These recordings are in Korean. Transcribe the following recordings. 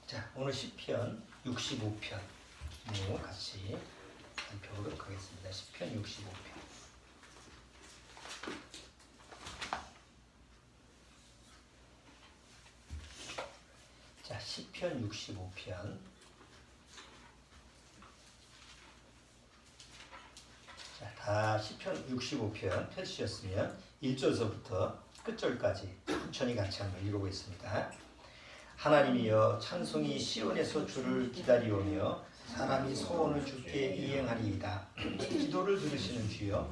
자, 오늘 시편 65편 내용을 같이 살펴보도록 하겠습니다. 시편 65편. 자, 시편 65편. 자, 다 시편 65편 펼치셨으면 1절서부터 끝절까지 천천히 같이 한번 읽어보겠습니다. 하나님이여, 찬송이 시온에서 주를 기다리오며 사람이 소원을 주께 이행하리이다. 기도를 들으시는 주여,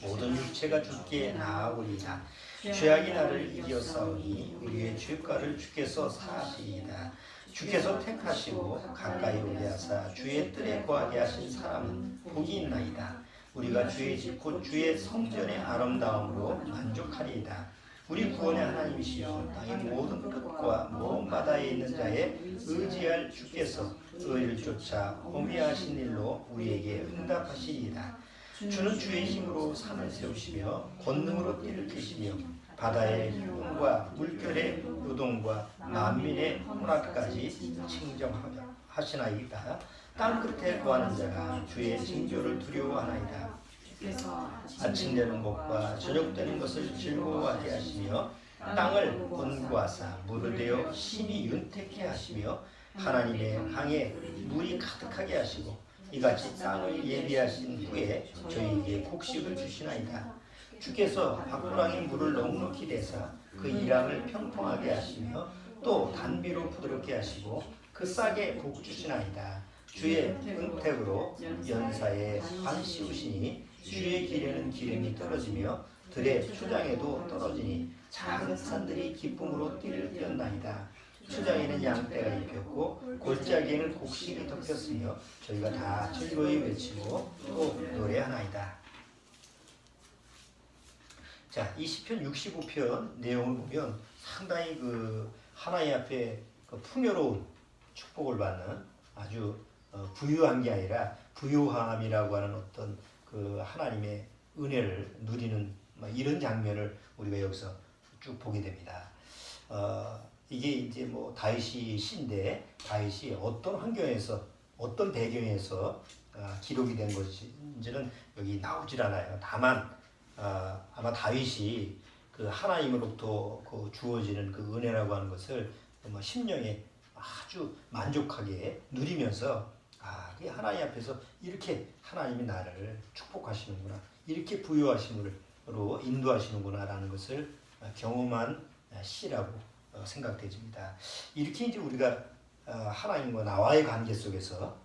모든 육체가 주께 나아오리이다. 죄악이 나를 이겨 싸우니 우리의 죄가를 주께서 사하시리이다. 주께서 택하시고 가까이 오게 하사 주의 뜰에 거하게 하신 사람은 복이 있나이다. 우리가 주의 집 곧 주의 성전의 아름다움으로 만족하리이다. 우리 구원의 하나님이시여, 땅의 모든 끝과 먼 바다에 있는 자의 의지할 주께서 의를 쫓아 호미하신 일로 우리에게 응답하시리이다. 주는 주의 힘으로 산을 세우시며 권능으로 띠를 펴시며 바다의 희롱과 물결의 요동과 만민의 혼합까지 칭정하시나이다. 땅 끝에 거하는 자가 주의 징조를 두려워하나이다. 아침 되는 것과 저녁 되는 것을 즐거워하게 하시며 땅을 권고하사 물을 대어 심히 윤택케 하시며 하나님의 강에 물이 가득하게 하시고 이같이 땅을 예비하신 후에 저희에게 곡식을 주시나이다. 주께서 밖구랑에 물을 넉넉히 대사 그 이랑을 평평하게 하시며 또 단비로 부드럽게 하시고 그 싹에 복 주시나이다. 주의 은택으로 연사에 관 씌우시니 주의 길에는 기름이 떨어지며 들의 초장에도 떨어지니 작은 산들이 기쁨으로 띠를 띄었나이다. 초장에는 양떼가 입혔고 골짜기에는 곡식이 덮였으며 저희가 다 즐거이 외치고 또 노래하나이다. 자, 이 시편 65편 내용을 보면 상당히 그 하나님 앞에 그 풍요로운 축복을 받는 아주 부유한 게 아니라 부요함이라고 하는 어떤 그 하나님의 은혜를 누리는 이런 장면을 우리가 여기서 쭉 보게 됩니다. 이게 이제 뭐 다윗이 시인데 다윗이 어떤 환경에서 어떤 배경에서 기록이 된 것인지는 여기 나오질 않아요. 다만 아마 다윗이 그 하나님으로부터 그 주어지는 그 은혜라고 하는 것을 심령에 아주 만족하게 누리면서 그 하나님 앞에서 이렇게 하나님이 나를 축복하시는구나, 이렇게 부유하심으로 인도하시는구나 라는 것을 경험한 시라고 생각되집니다. 이렇게 이제 우리가 하나님과 나와의 관계 속에서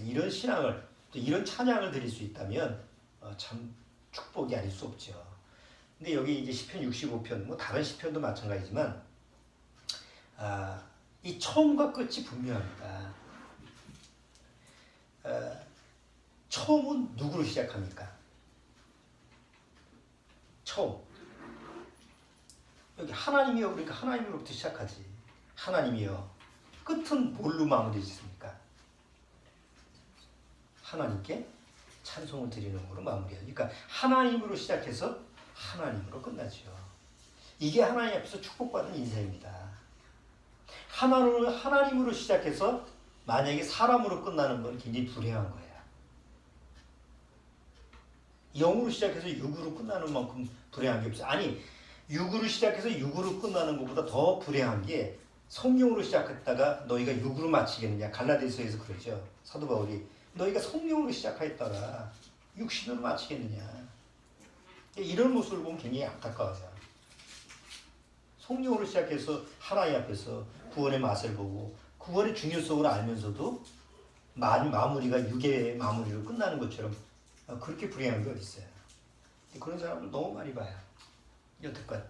이런 신앙을, 또 이런 찬양을 드릴 수 있다면 참 축복이 아닐 수 없죠. 근데 여기 이제 시편 65편, 뭐 다른 시편도 마찬가지지만 이 처음과 끝이 분명합니다. 처음은 누구로 시작합니까? 처음. 여기 하나님이여, 그러니까 하나님으로부터 시작하지. 하나님이여. 끝은 뭘로 마무리짓습니까? 하나님께 찬송을 드리는 것으로 마무리하죠. 그러니까 하나님으로 시작해서 하나님으로 끝나죠. 이게 하나님 앞에서 축복받은 인생입니다. 하나님으로 시작해서 만약에 사람으로 끝나는 건 굉장히 불행한 거예요. 영으로 시작해서 육으로 끝나는 만큼 불행한 게 없어요. 아니, 육으로 시작해서 육으로 끝나는 것보다 더 불행한 게 성령으로 시작했다가 너희가 육으로 마치겠느냐. 갈라디아서에서 그러죠. 사도 바울이 너희가 성령으로 시작하였다가 육신으로 마치겠느냐. 이런 모습을 보면 굉장히 안타까워요. 성령으로 시작해서 하나님 앞에서 구원의 맛을 보고 구원의 중요성을 알면서도 마무리가 육의 마무리로 끝나는 것처럼 그렇게 불행한 게 어디 있어요. 그런 사람을 너무 많이 봐요. 여태껏.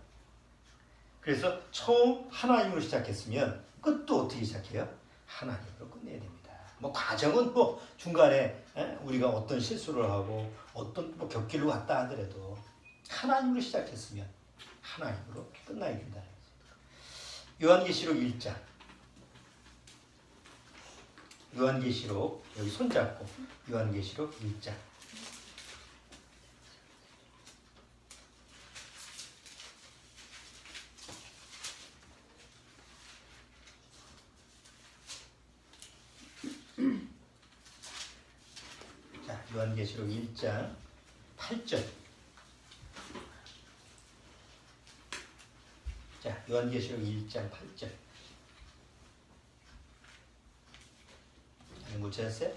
그래서 처음 하나님으로 시작했으면 끝도 어떻게 시작해요? 하나님으로 끝내야 됩니다. 뭐 과정은 뭐 중간에 우리가 어떤 실수를 하고 어떤 뭐 곁길로 갔다 하더라도 하나님으로 시작했으면 하나님으로 끝나야 된다는 거죠. 요한계시록 1장. 요한계시록, 여기 손잡고 요한계시록 1장. 요한계시록 1장 8절. 자, 요한계시록 1장 8절. 못 찾았어요?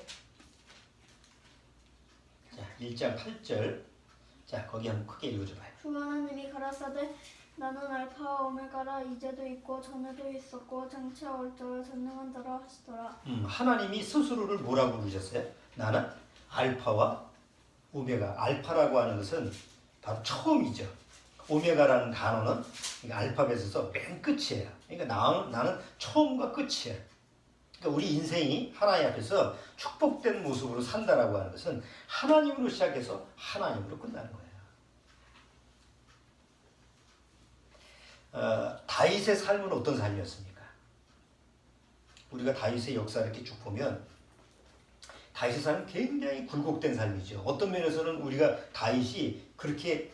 자, 1장 8절. 자, 거기 한번 크게 읽어줘봐요. 주 하나님이 가라사대 나는 알파와 오메가라 이제도 있고 전에도 있었고 장차 올 자와 전능한 자라 하시더라. 하나님이 스스로를 뭐라고 부르셨어요? 나는 알파와 오메가. 알파라고 하는 것은 바로 처음이죠. 오메가라는 단어는 알파벳에서 맨 끝이에요. 그러니까 나는 처음과 끝이에요. 그러니까 우리 인생이 하나님 앞에서 축복된 모습으로 산다라고 하는 것은 하나님으로 시작해서 하나님으로 끝나는 거예요. 다윗의 삶은 어떤 삶이었습니까? 우리가 다윗의 역사를 이렇게 쭉 보면 다윗의 삶은 굉장히 굴곡된 삶이죠. 어떤 면에서는 우리가 다윗이 그렇게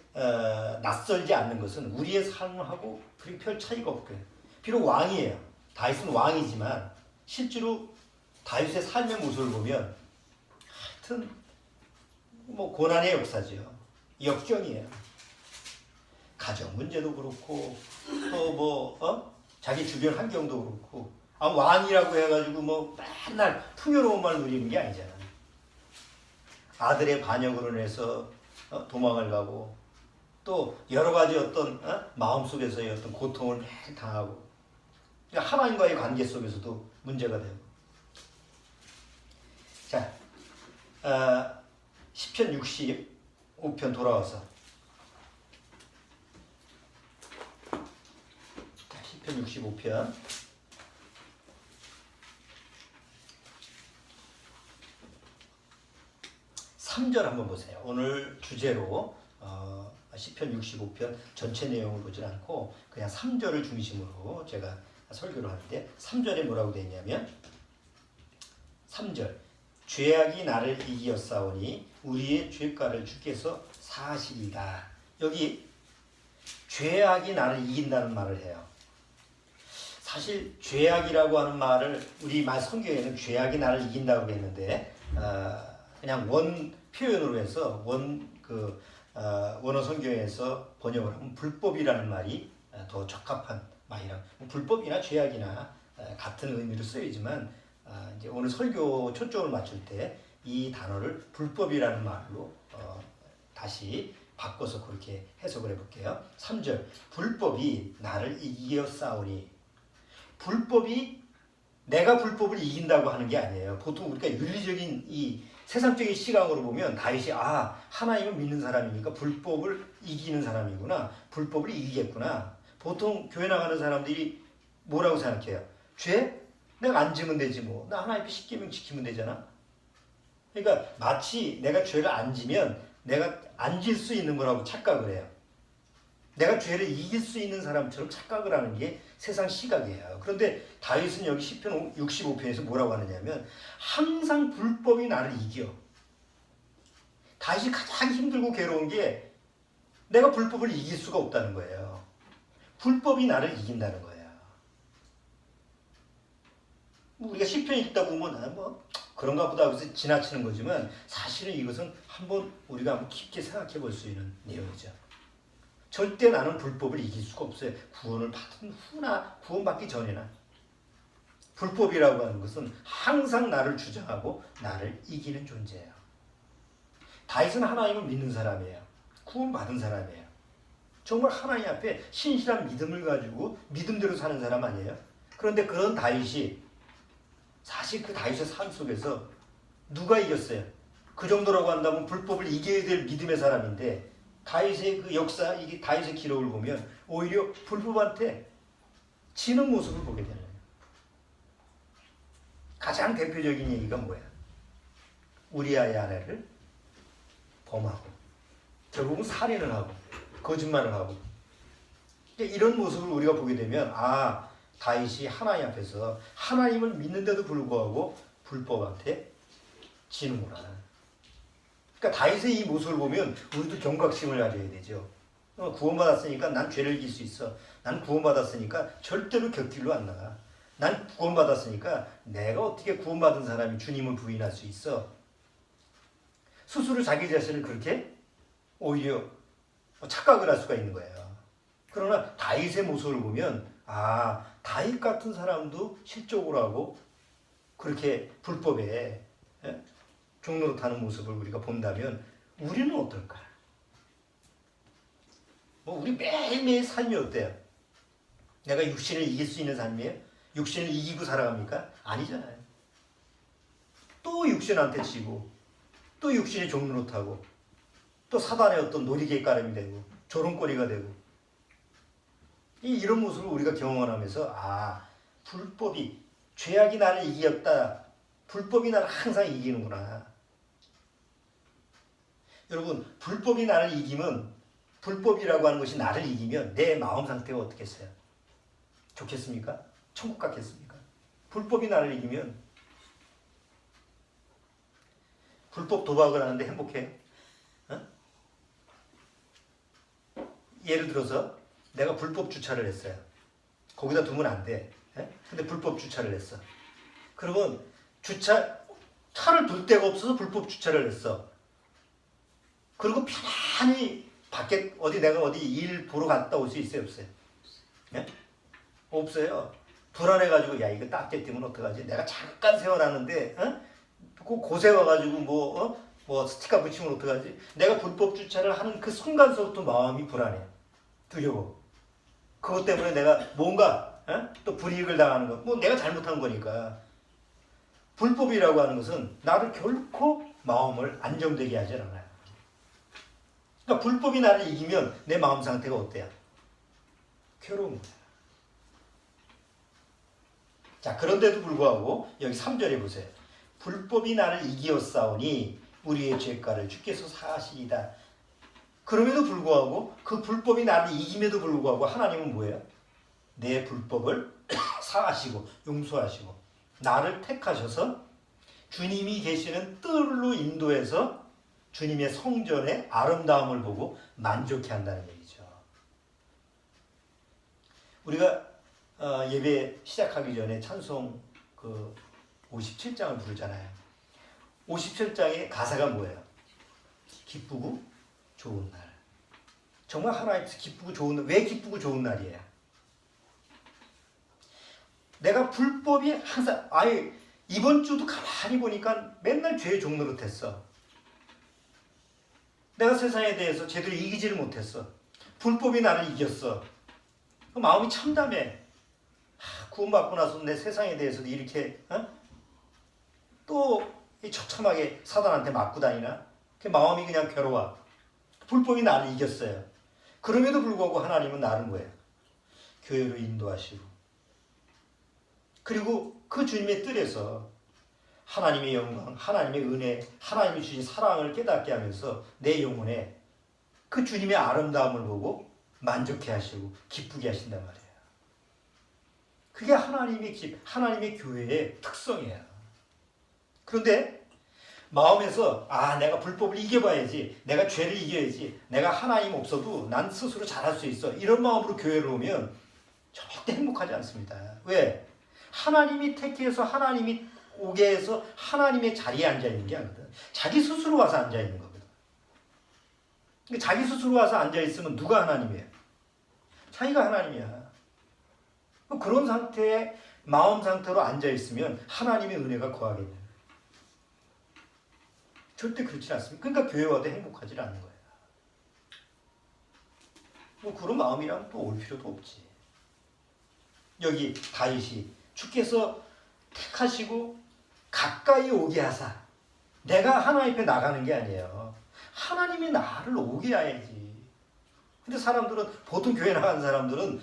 낯설지 않는 것은 우리의 삶하고 그렇게 별 차이가 없고요. 비록 왕이에요. 다윗은 왕이지만 실제로 다윗의 삶의 모습을 보면 하여튼 뭐 고난의 역사죠. 역경이에요. 가정 문제도 그렇고 또 자기 주변 환경도 그렇고 왕이라고 해가지고 뭐 맨날 풍요로움만 누리는 게 아니잖아요. 아들의 반역으로 인해서 도망을 가고 또 여러 가지 어떤 마음속에서의 어떤 고통을 매일 당하고 그러니까 하나님과의 관계 속에서도 문제가 되고. 자, 시편 65편 돌아와서 시편 65편 3절 한번 보세요. 오늘 주제로 시편 65편 전체 내용을 보지 않고 그냥 3절을 중심으로 제가 설교를 하는데 3절에 뭐라고 되어 있냐면 3절 죄악이 나를 이기었사오니 우리의 죄가를 주께서 사하시리다. 여기 죄악이 나를 이긴다는 말을 해요. 사실 죄악이라고 하는 말을 우리 말 성경에는 죄악이 나를 이긴다고 했는데 그냥 원 표현으로 해서 원어 성경에서 번역을 하면 불법이라는 말이 더 적합한 말이라. 불법이나 죄악이나 같은 의미로 쓰이지만 이제 오늘 설교 초점을 맞출 때 이 단어를 불법이라는 말로 다시 바꿔서 그렇게 해석을 해볼게요. 3절 불법이 나를 이기었사오니. 불법이 내가 불법을 이긴다고 하는 게 아니에요. 보통 우리가 윤리적인 이 세상적인 시각으로 보면 다윗이 하나님을 믿는 사람이니까 불법을 이기는 사람이구나. 불법을 이기겠구나. 보통 교회 나가는 사람들이 뭐라고 생각해요? 죄? 내가 안 지면 되지 뭐. 나 하나님 앞에 십계명 지키면 되잖아. 그러니까 마치 내가 죄를 안 지면 내가 안 질 수 있는 거라고 착각을 해요. 내가 죄를 이길 수 있는 사람처럼 착각을 하는 게 세상 시각이에요. 그런데 다윗은 여기 시편 65편에서 뭐라고 하느냐면 항상 불법이 나를 이겨. 다윗이 가장 힘들고 괴로운 게 내가 불법을 이길 수가 없다는 거예요. 불법이 나를 이긴다는 거예요. 우리가 시편 읽다 보면 뭐 그런가 보다 그래서 지나치는 거지만 사실은 이것은 우리가 한번 깊게 생각해 볼 수 있는 내용이죠. 절대 나는 불법을 이길 수가 없어요. 구원을 받은 후나 구원받기 전이나. 불법이라고 하는 것은 항상 나를 주장하고 나를 이기는 존재예요. 다윗은 하나님을 믿는 사람이에요. 구원받은 사람이에요. 정말 하나님 앞에 신실한 믿음을 가지고 믿음대로 사는 사람 아니에요? 그런데 그런 다윗이 사실 그 다윗의 삶 속에서 누가 이겼어요? 그 정도라고 한다면 불법을 이겨야 될 믿음의 사람인데 다윗의 그 역사, 이게 다윗의 기록을 보면 오히려 불법한테 지는 모습을 보게 되는 거예요. 가장 대표적인 얘기가 뭐야? 우리아의 아내를 범하고 결국은 살인을 하고 거짓말을 하고 이런 모습을 우리가 보게 되면 다윗이 하나님 앞에서 하나님을 믿는데도 불구하고 불법한테 지는구나. 그러니까 다윗의 이 모습을 보면 우리도 경각심을 가져야 되죠. 구원받았으니까 난 죄를 이길 수 있어. 난 구원받았으니까 절대로 곁길로 안 나가. 난 구원받았으니까 내가 어떻게 구원받은 사람이 주님을 부인할 수 있어. 스스로 자기 자신을 그렇게 오히려 착각을 할 수가 있는 거예요. 그러나 다윗의 모습을 보면 다윗 같은 사람도 실족을 하고 그렇게 불법에 종노릇하는 모습을 우리가 본다면 우리는 어떨까? 우리 매일매일 삶이 어때요? 내가 육신을 이길 수 있는 삶이에요? 육신을 이기고 살아갑니까? 아니잖아요. 또 육신한테 지고 또 육신이 종노릇하고 또 사단의 어떤 놀이개가름이 되고 조롱거리가 되고 이런 모습을 우리가 경험하면서 불법이 죄악이 나를 이겼다. 불법이 나를 항상 이기는구나. 여러분 불법이 나를 이기면 불법이라고 하는 것이 나를 이기면 내 마음 상태가 어떻겠어요? 좋겠습니까? 천국 같겠습니까? 불법이 나를 이기면 불법 도박을 하는데 행복해요? 예를 들어서 내가 불법 주차를 했어요. 거기다 두면 안 돼. 근데 불법 주차를 했어. 그러면 차를 둘 데가 없어서 불법 주차를 했어. 그리고 편안히 밖에 내가 어디 일 보러 갔다 올 수 있어요, 없어요? 없어요. 불안해가지고 야 이거 딱지 뜨면 어떡하지? 내가 잠깐 세워놨는데 고세 와가지고 뭐 스티커 붙이면 어떡하지? 내가 불법 주차를 하는 그 순간서부터 마음이 불안해. 두려워. 그것 때문에 내가 뭔가 또 불이익을 당하는 거. 내가 잘못한 거니까. 불법이라고 하는 것은 나를 결코 마음을 안정되게 하지 않아요. 그러니까 불법이 나를 이기면 내 마음 상태가 어때요? 괴로운 거예요. 자, 그런데도 불구하고 여기 3절에 보세요. 불법이 나를 이기었사오니 우리의 죄가를 주께서 사하시리다. 그럼에도 불구하고 그 불법이 나를 이김에도 불구하고 하나님은 뭐예요? 내 불법을 사하시고 용서하시고 나를 택하셔서 주님이 계시는 뜰로 인도해서 주님의 성전의 아름다움을 보고 만족해 한다는 얘기죠. 우리가 예배 시작하기 전에 찬송 57장을 부르잖아요. 57장의 가사가 뭐예요? 기쁘고 좋은 날. 정말 하나님께서 기쁘고 좋은 날. 왜 기쁘고 좋은 날이에요? 내가 불법이 항상 이번 주도 가만히 보니까 맨날 죄의 종노릇했어. 내가 세상에 대해서 제대로 이기지를 못했어. 불법이 나를 이겼어. 마음이 참담해. 구원받고 나서 내 세상에 대해서도 이렇게 또 처참하게 사단한테 맞고 다니나? 마음이 그냥 괴로워. 불법이 나를 이겼어요. 그럼에도 불구하고 하나님은 나를 뭐예요? 교회로 인도하시고 그리고 그 주님의 뜰에서 하나님의 영광, 하나님의 은혜, 하나님이 주신 사랑을 깨닫게 하면서 내 영혼에 그 주님의 아름다움을 보고 만족해 하시고 기쁘게 하신단 말이에요. 그게 하나님의 교회의 특성이에요. 그런데 마음에서 내가 불법을 이겨봐야지, 내가 죄를 이겨야지, 내가 하나님 없어도 난 스스로 잘할 수 있어, 이런 마음으로 교회를 오면 절대 행복하지 않습니다. 왜? 하나님이 택해서 하나님이 오게 해서 하나님의 자리에 앉아있는 게 아니거든. 자기 스스로 와서 앉아있는 거거든. 그러니까 자기 스스로 와서 앉아있으면 누가 하나님이에요? 자기가 하나님이야. 그런 상태의 마음 상태로 앉아있으면 하나님의 은혜가 거하게 돼요. 절대 그렇지 않습니다. 그러니까 교회 와도 행복하지 않는 거예요. 그런 마음이랑 또 올 필요도 없지. 여기 다윗이 주께서 택하시고 가까이 오게 하사. 내가 하나님 앞에 나가는 게 아니에요. 하나님이 나를 오게 해야지. 근데 사람들은, 보통 교회 나가는 사람들은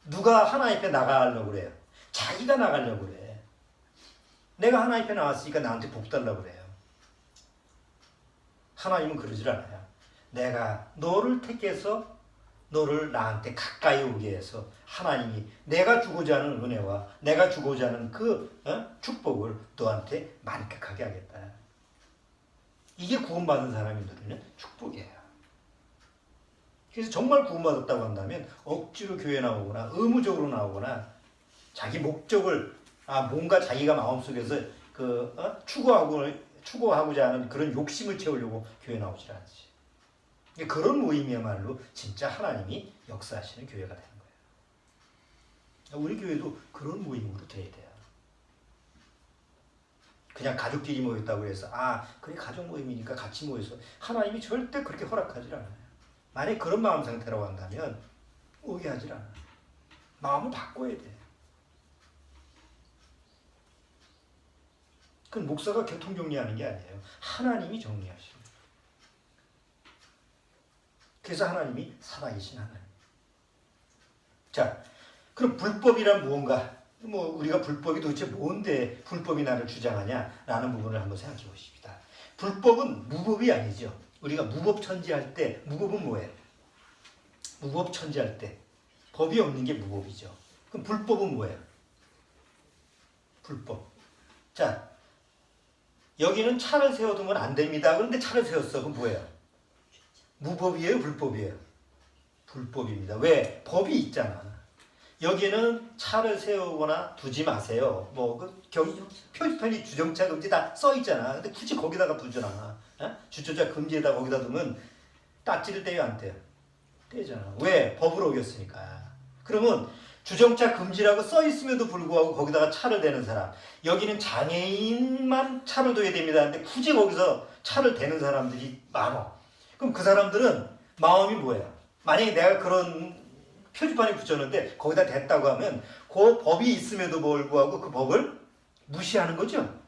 누가 하나님 앞에 나가려고 그래요? 자기가 나가려고 그래. 내가 하나님 앞에 나왔으니까 나한테 복 달라고 그래요. 하나님은 그러질 않아요. 내가 너를 택해서 너를 나한테 가까이 오게 해서 하나님이 내가 주고자 하는 은혜와 내가 주고자 하는 그 축복을 너한테 만끽하게 하겠다. 이게 구원받은 사람이 누리는 축복이에요. 그래서 정말 구원받았다고 한다면 억지로 교회 나오거나 의무적으로 나오거나 자기 목적을 뭔가 자기가 마음속에서 추구하고 추구하고자 하는 그런 욕심을 채우려고 교회 나오질 않지. 그런 모임이야말로 진짜 하나님이 역사하시는 교회가 되는 거예요. 우리 교회도 그런 모임으로 돼야 돼요. 그냥 가족끼리 모였다고 해서 그래 가족 모임이니까 같이 모여서 하나님이 절대 그렇게 허락하지 않아요. 만약 그런 마음 상태라고 한다면 오게 하질 않아요. 마음을 바꿔야 돼. 그건 목사가 교통정리하는 게 아니에요. 하나님이 정리하시는 거예요. 그래서 하나님이 살아계신 하나님. 자, 그럼 불법이란 무언가? 우리가 불법이 도대체 뭔데 불법이 나를 주장하냐라는 부분을 한번 생각해 보십시다. 불법은 무법이 아니죠. 우리가 무법천지할 때 무법은 뭐예요? 무법천지할 때 법이 없는 게 무법이죠. 그럼 불법은 뭐예요? 불법. 자, 여기는 차를 세워두면 안 됩니다. 그런데 차를 세웠어. 그럼 뭐예요? 무법이에요? 불법이에요? 불법입니다. 왜? 법이 있잖아. 여기는 차를 세우거나 두지 마세요. 표지판이 주정차 금지 다 써 있잖아. 근데 굳이 거기다가 두잖아. 주차장 금지에다 거기다 두면 딱지를 떼요, 안 떼요? 떼잖아. 왜? 법을 어겼으니까. 그러면 주정차 금지라고 써 있음에도 불구하고 거기다가 차를 대는 사람, 여기는 장애인만 차를 둬야 됩니다. 근데 굳이 거기서 차를 대는 사람들이 많아. 그럼 그 사람들은 마음이 뭐예요? 만약에 내가 그런 표지판이 붙였는데 거기다 댔다고 하면 그 법이 있음에도 불구하고 그 법을 무시하는 거죠.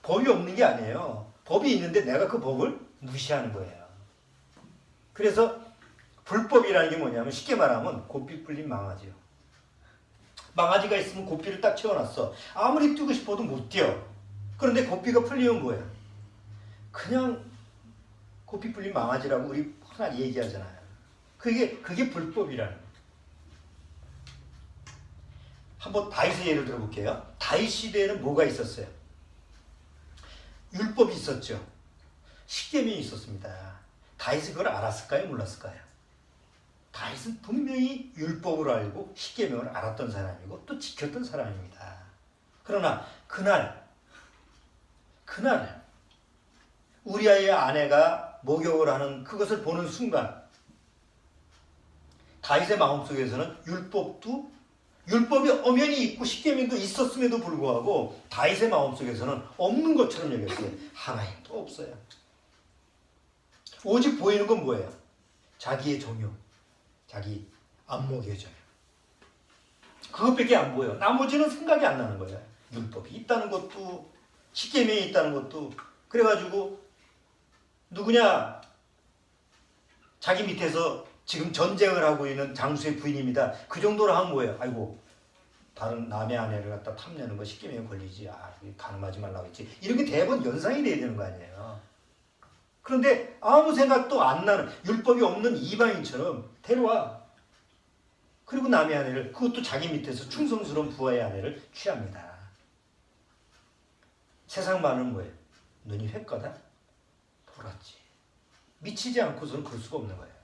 법이 없는 게 아니에요. 법이 있는데 내가 그 법을 무시하는 거예요. 그래서 불법이라는 게 뭐냐면 쉽게 말하면 고삐 풀린 망아지요. 망아지가 있으면 고삐를 딱 채워놨어. 아무리 뛰고 싶어도 못 뛰어. 그런데 고삐가 풀리면 뭐예요? 그냥 고삐 풀린 망아지라고 우리 하나 얘기하잖아요. 그게 불법이라는 거예요. 한번 다윗의 예를 들어볼게요. 다윗 시대에는 뭐가 있었어요? 율법이 있었죠. 십계명이 있었습니다. 다윗은 그걸 알았을까요? 몰랐을까요? 다윗은 분명히 율법을 알고 십계명을 알았던 사람이고 또 지켰던 사람입니다. 그러나 그날 우리아의 아내가 목욕을 하는 그것을 보는 순간 다윗의 마음속에서는 율법이 엄연히 있고 십계명도 있었음에도 불구하고 다윗의 마음속에서는 없는 것처럼 여겼어요. 하나님도 없어요. 오직 보이는 건 뭐예요? 자기의 정욕, 자기 안목의 정욕. 그것밖에 안 보여요. 나머지는 생각이 안 나는 거예요. 율법이 있다는 것도 십계명이 있다는 것도. 그래가지고 누구냐? 자기 밑에서 지금 전쟁을 하고 있는 장수의 부인입니다. 그 정도로 하면 뭐예요? 아이고 다른 남의 아내를 갖다 탐내는 거 십계명에 걸리지. 가늠하지 말라고 했지. 이렇게 대번 연상이 돼야 되는 거 아니에요. 그런데 아무 생각도 안 나는 율법이 없는 이방인처럼 데려와. 그리고 남의 아내를, 그것도 자기 밑에서 충성스러운 부하의 아내를 취합니다. 세상 말은 뭐예요? 눈이 횟거다? 돌았지. 미치지 않고서는 그럴 수가 없는 거예요.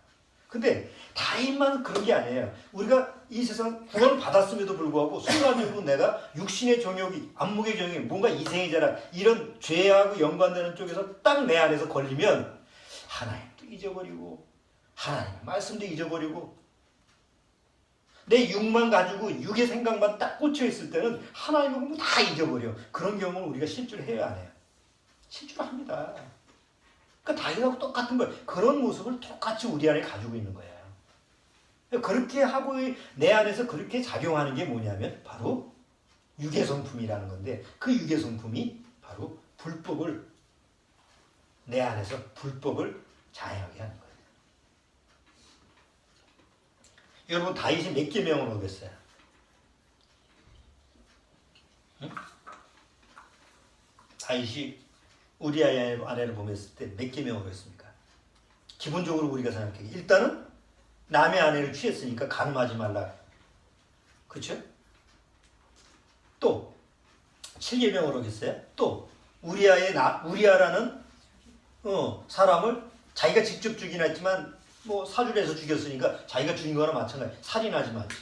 근데 다윗만 그런 게 아니에요. 우리가 이 세상 구원을 받았음에도 불구하고 순간적으로 내가 육신의 정욕이, 안목의 정욕이, 뭔가 이생이잖아. 이런 죄하고 연관되는 쪽에서 딱 내 안에서 걸리면 하나님도 잊어버리고 하나님의 말씀도 잊어버리고 내 육만 가지고 육의 생각만 딱 꽂혀 있을 때는 하나님의 공부 다 잊어버려. 그런 경우는 우리가 실주를 해야 안 해요? 실주를 합니다. 그러니까 다윗하고 똑같은 거예요. 그런 모습을 똑같이 우리 안에 가지고 있는 거예요. 그렇게 하고 내 안에서 그렇게 작용하는 게 뭐냐면 바로 육의 성품이라는 건데 그 육의 성품이 바로 불법을 내 안에서 불법을 자행하게 하는 거예요. 여러분 다윗이 몇 계명을 어겼어요? 응? 다윗이 우리아의 아내를 보냈을 때 몇 계명을 어겼습니까? 기본적으로 우리가 생각해. 일단은 남의 아내를 취했으니까 가늠하지 말라. 그렇죠? 또 7계명을 어겼어요. 또 우리아라는 사람을 자기가 직접 죽이긴 했지만 사주를 해서 죽였으니까 자기가 죽인 거나 마찬가지. 살인하지 말지.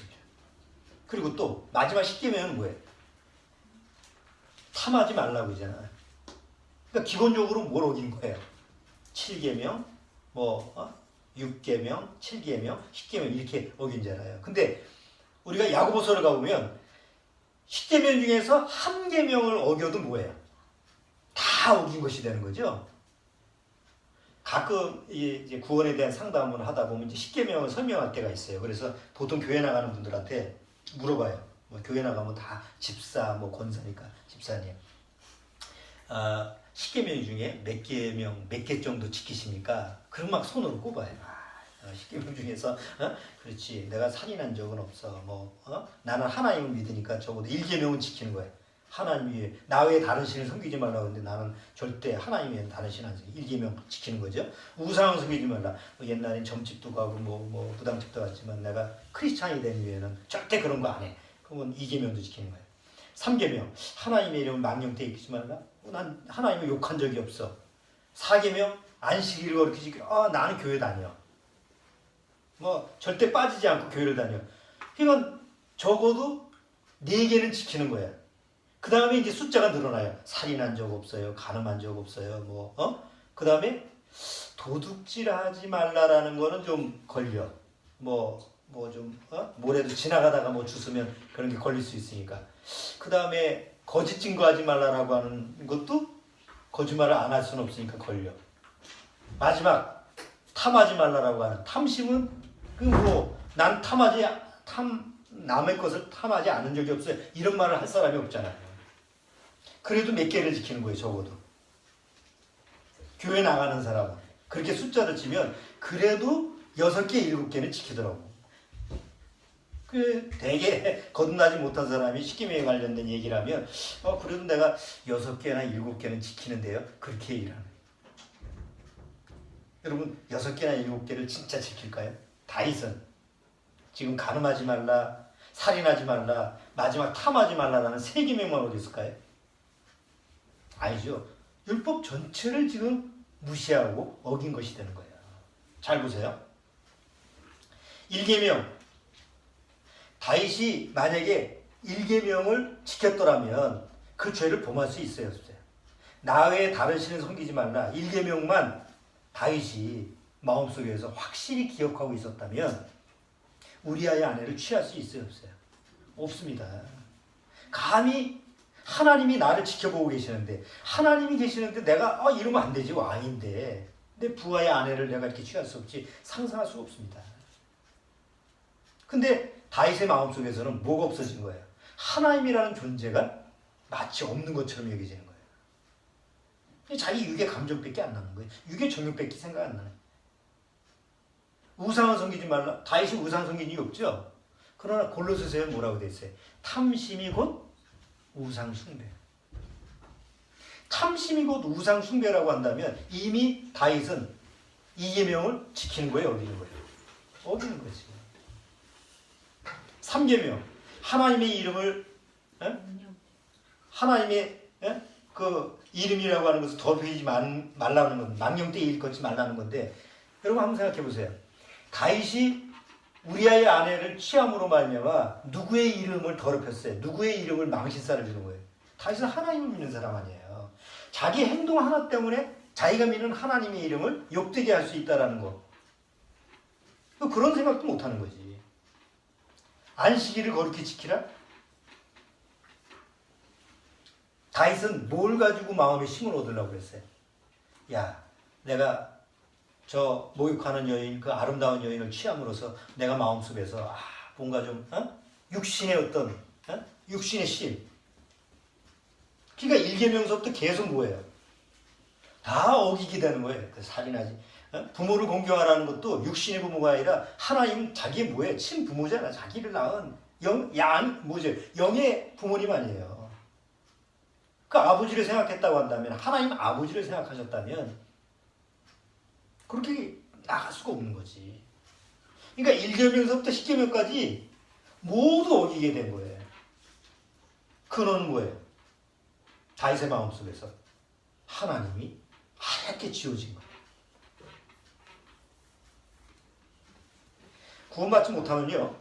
그리고 또 마지막 10계명은 뭐예요? 탐하지 말라고 하잖아요. 그러니까 기본적으로 뭘 어긴 거예요? 7계명, 6계명, 7계명, 10계명 이렇게 어긴잖아요. 근데 우리가 야고보서를 가보면 10계명 중에서 한 계명을 어겨도 뭐예요? 다 어긴 것이 되는 거죠. 가끔 이제 구원에 대한 상담을 하다 보면 이제 10계명을 설명할 때가 있어요. 그래서 보통 교회 나가는 분들한테 물어봐요. 교회 나가면 다 집사, 권사니까 집사님. 10계명 중에 몇 계명, 몇 개 정도 지키십니까? 그럼 막 손으로 꼽아요. 10계명 중에서 그렇지. 내가 살인한 적은 없어. 나는 하나님을 믿으니까 적어도 1계명은 지키는 거예요. 하나님 위에 나 외에 다른 신을 섬기지 말라고 하는데 나는 절대 하나님 외에 다른 신 안 섬겨. 1계명 지키는 거죠. 우상을 섬기지 말라. 옛날엔 점집도 가고 무당집도 갔지만 내가 크리스찬이 된 이후에는 절대 그런 거 안 해. 그러면 2계명도 지키는 거예요. 3계명 하나님의 이름을 망령되이 잊지 말라. 난 하나님을 욕한 적이 없어. 4계명 안식일을 그렇게 지켜. 나는 교회 다녀. 절대 빠지지 않고 교회를 다녀. 그러니까 적어도 4개는 지키는 거야. 그 다음에 이제 숫자가 늘어나요. 살인한 적 없어요. 간음한 적 없어요. 그 다음에 도둑질하지 말라라는 거는 좀 걸려. 뭐래도 지나가다가 주스면 그런 게 걸릴 수 있으니까. 그 다음에 거짓 증거하지 말라라고 하는 것도 거짓말을 안 할 수는 없으니까 걸려. 마지막 탐하지 말라라고 하는 탐심은 난 남의 것을 탐하지 않은 적이 없어요. 이런 말을 할 사람이 없잖아요. 그래도 몇 개를 지키는 거예요, 적어도. 교회 나가는 사람은 그렇게 숫자를 치면 그래도 6개, 7개는 지키더라고. 되게 거듭나지 못한 사람이 10계명에 관련된 얘기를 하면 그래도 내가 6개나 7개는 지키는데요. 그렇게 얘기를 하는 거예요. 여러분 6개나 7개를 진짜 지킬까요? 다윗은 지금 간음하지 말라, 살인하지 말라, 마지막 탐하지 말라라는 3계명만 어디 있을까요? 아니죠. 율법 전체를 지금 무시하고 어긴 것이 되는 거예요. 잘 보세요. 1계명 다윗이 만약에 1계명을 지켰더라면 그 죄를 범할 수 있어요, 없어요? 나 외에 다른 신을 섬기지 말라. 1계명만 다윗이 마음속에서 확실히 기억하고 있었다면 우리아의 아내를 취할 수 있어요, 없어요? 없습니다. 감히 하나님이 나를 지켜보고 계시는데 하나님이 계시는데 내가 이러면 안 되지. 왕인데 내 부하의 아내를 내가 이렇게 취할 수 없지. 상상할 수 없습니다. 근데 다윗의 마음속에서는 뭐가 없어진 거예요? 하나님이라는 존재가 마치 없는 것처럼 여겨지는 거예요. 자기 육의 감정밖에 안 나는 거예요. 육의 정욕밖에 생각 안 나요. 우상을 섬기지 말라. 다윗이 우상 섬긴 이유 없죠? 그러나 골로새서에 뭐라고 돼 있어요? 탐심이 곧 우상 숭배. 탐심이 곧 우상 숭배라고 한다면 이미 다윗은 2계명을 지키는 거예요, 어기는 거예요? 어기는 거지. 3계명 하나님의 이름을 하나님의 그 이름이라고 하는 것을 더럽히지 말라는 건 망령되이 일컫지 말라는 건데 여러분 한번 생각해 보세요. 다윗이 우리아의 아내를 취함으로 말미암아 누구의 이름을 더럽혔어요? 누구의 이름을 망신살을 주는 거예요? 다윗은 하나님을 믿는 사람 아니에요. 자기 행동 하나 때문에 자기가 믿는 하나님의 이름을 욕되게 할 수 있다는 거. 그런 생각도 못하는 거지. 안식일을 거룩히 지키라? 다윗은 뭘 가지고 마음의 힘을 얻으려고 그랬어요? 야, 내가 저 목욕하는 여인, 그 아름다운 여인을 취함으로써 내가 마음속에서 뭔가 좀 육신의 어떤 육신의 심. 그러니까 1계명서부터 계속 뭐예요? 다 어기게 되는 거예요. 살인하지. 부모를 공경하라는 것도 육신의 부모가 아니라 하나님 자기의 뭐예요? 친부모잖아. 자기를 낳은 영의 부모님 아니에요. 그 아버지를 생각했다고 한다면 하나님 아버지를 생각하셨다면 그렇게 나갈 수가 없는 거지. 그러니까 1계명서부터 10계명까지 모두 어기게 된 거예요. 그는 뭐예요? 다윗의 마음속에서 하나님이 하얗게 지워진 거예요. 구원받지 못하면요.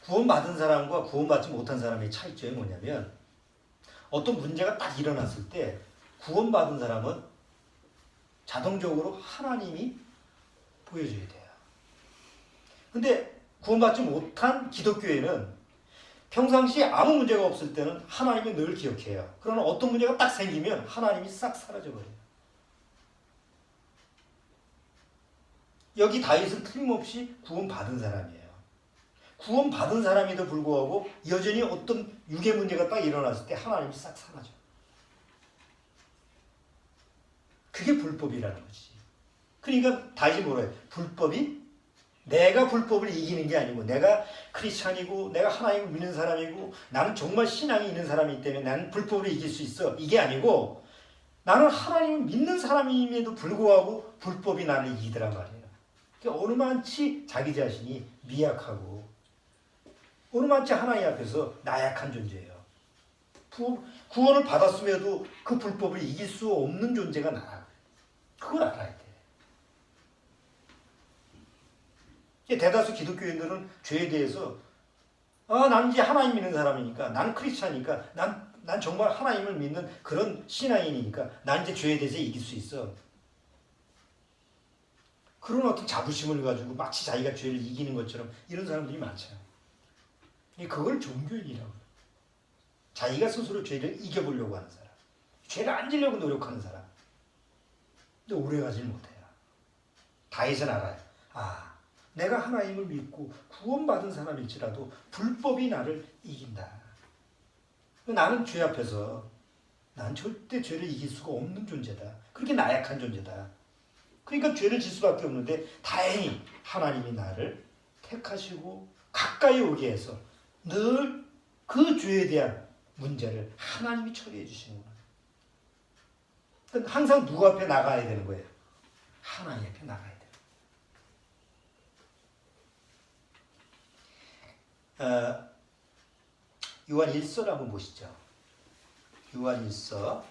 구원받은 사람과 구원받지 못한 사람의 차이점이 뭐냐면 어떤 문제가 딱 일어났을 때 구원받은 사람은 자동적으로 하나님이 보여줘야 돼요. 근데 구원받지 못한 기독교에는 평상시에 아무 문제가 없을 때는 하나님이 늘 기억해요. 그러나 어떤 문제가 딱 생기면 하나님이 싹 사라져버려요. 여기 다윗은 틀림없이 구원받은 사람이에요. 구원받은 사람에도 불구하고 여전히 어떤 육의 문제가 딱 일어났을 때 하나님이 싹 사라져. 그게 불법이라는 거지. 그러니까 다윗이 뭐라 해요? 불법이 내가 불법을 이기는 게 아니고 내가 크리스찬이고 내가 하나님을 믿는 사람이고 나는 정말 신앙이 있는 사람이기 때문에 나는 불법을 이길 수 있어. 이게 아니고 나는 하나님을 믿는 사람임에도 불구하고 불법이 나를 이기더란 말이에요. 그러니까 어느 만치 자기 자신이 미약하고 어느 만치 하나님 앞에서 나약한 존재예요. 구원을 받았음에도 그 불법을 이길 수 없는 존재가 나라. 그걸 알아야 돼. 대다수 기독교인들은 죄에 대해서 나는 이제 하나님 믿는 사람이니까 나는 크리스찬이니까 난 정말 하나님을 믿는 그런 신앙인이니까 난 이제 죄에 대해서 이길 수 있어. 그런 어떤 자부심을 가지고 마치 자기가 죄를 이기는 것처럼 이런 사람들이 많잖아요. 그걸 종교인이라고 해요. 자기가 스스로 죄를 이겨보려고 하는 사람. 죄를 안 지려고 노력하는 사람. 근데 오래가지 못해요. 다윗은 알아요. 내가 하나님을 믿고 구원받은 사람일지라도 불법이 나를 이긴다. 나는 죄 앞에서 난 절대 죄를 이길 수가 없는 존재다. 그렇게 나약한 존재다. 그러니까 죄를 질 수밖에 없는데 다행히 하나님이 나를 택하시고 가까이 오게 해서 늘 그 죄에 대한 문제를 하나님이 처리해 주시는 거예요. 항상 누구 앞에 나가야 되는 거예요? 하나님 앞에 나가야 돼요. 요한 1서를 한번 보시죠. 요한 1서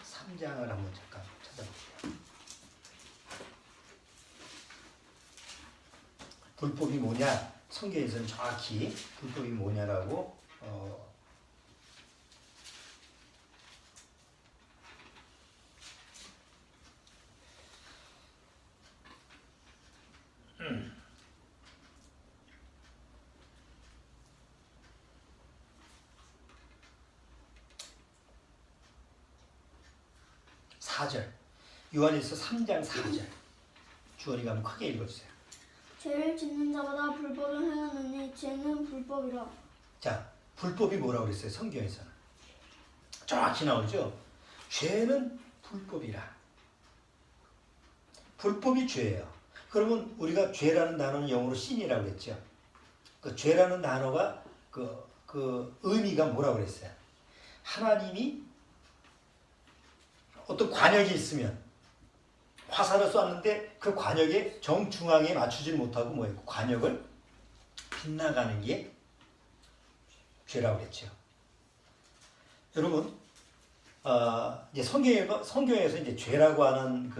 3장을 한번 잠깐 찾아볼게요. 불법이 뭐냐? 성경에서는 정확히 불법이 뭐냐라고 요한일서 3장 4절. 주원이가 한번 크게 읽어주세요. 죄를 짓는 자마다 불법을 행하느니 죄는 불법이라. 자, 불법이 뭐라고 그랬어요? 성경에서는 정확히 나오죠. 죄는 불법이라. 불법이 죄예요. 그러면 우리가 죄라는 단어는 영어로 sin이라고 그랬죠. 그 죄라는 단어가 그 의미가 뭐라고 그랬어요? 하나님이 어떤 관역이 있으면 화살을 쐈는데 그 관역의 정중앙에 맞추질 못하고 뭐예요? 관역을 빗나가는 게 죄라고 그랬죠. 여러분, 이제 성경에서 이제 죄라고 하는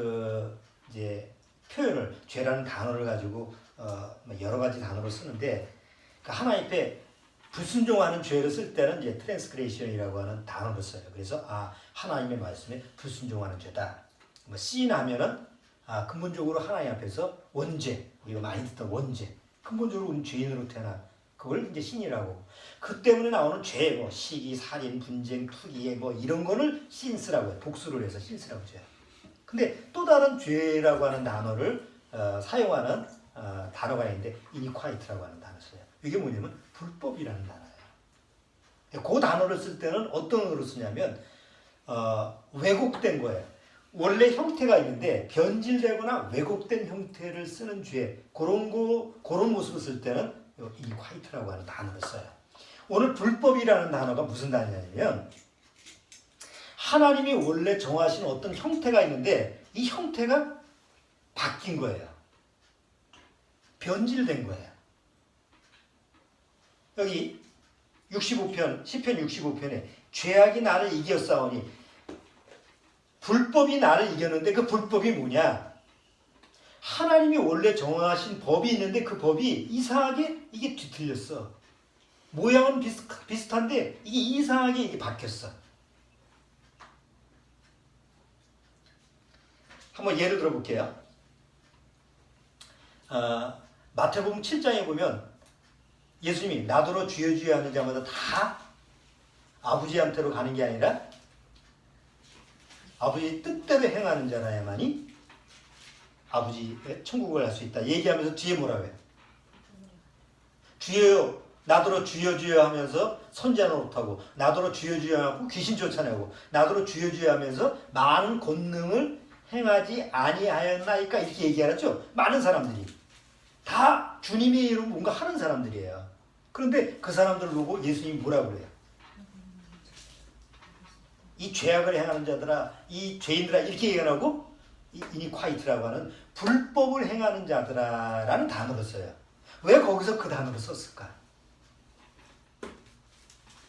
이제 표현을 죄라는 단어를 가지고 여러 가지 단어를 쓰는데 하나님 앞에 불순종하는 죄를 쓸 때는 이제 트랜스그레이션이라고 하는 단어를 써요. 그래서 하나님의 말씀에 불순종하는 죄다. sin 하면은 근본적으로 하나님 앞에서 원죄, 우리가 많이 듣던 원죄, 근본적으로 우리는 죄인으로 태어난 그걸 이제 sin이라고. 그 때문에 나오는 죄, 시기, 살인, 분쟁, 투기, 이런 거를 sins라고 해요. 복수를 해서 sins라고 해요. 근데 또 다른 죄라고 하는 단어를 사용하는 단어가 있는데 iniquity라고 하는 단어를 써요. 이게 뭐냐면 불법이라는 단어예요. 그 단어를 쓸 때는 어떤 의미로 쓰냐면 왜곡된 거예요. 원래 형태가 있는데 변질되거나 왜곡된 형태를 쓰는 죄, 그런 모습을 쓸 때는 iniquity라고 하는 단어를 써요. 오늘 불법이라는 단어가 무슨 단어냐면 하나님이 원래 정하신 어떤 형태가 있는데 이 형태가 바뀐 거예요. 변질된 거예요. 여기 65편, 시편 65편에 죄악이 나를 이겼사오니 불법이 나를 이겼는데 그 불법이 뭐냐? 하나님이 원래 정하신 법이 있는데 그 법이 이상하게 이게 뒤틀렸어. 모양은 비슷한데 이게 이상하게 이게 바뀌었어. 한번 예를 들어 볼게요. 마태복음 7장에 보면 예수님이 나더러 주여 주여 하는 자마다 다 아버지한테로 가는 게 아니라 아버지 뜻대로 행하는 자라야만이 아버지의 천국을 갈 수 있다. 얘기하면서 뒤에 뭐라고 해요? 주여요. 나더러 주여 주여 하면서 선자 노릇하고 나더러 주여 주여 하고 귀신 쫓아내고 나더러 주여 주여 하면서 많은 권능을 행하지 아니하였나이까 이렇게 얘기하죠. 많은 사람들이 다 주님의 이름 뭔가 하는 사람들이에요. 그런데 그 사람들을 보고 예수님이 뭐라고 그래요? 이 죄악을 행하는 자들아, 이 죄인들아 이렇게 얘기하고 이니콰이트라고 하는 불법을 행하는 자들아라는 단어를 써요. 왜 거기서 그 단어를 썼을까?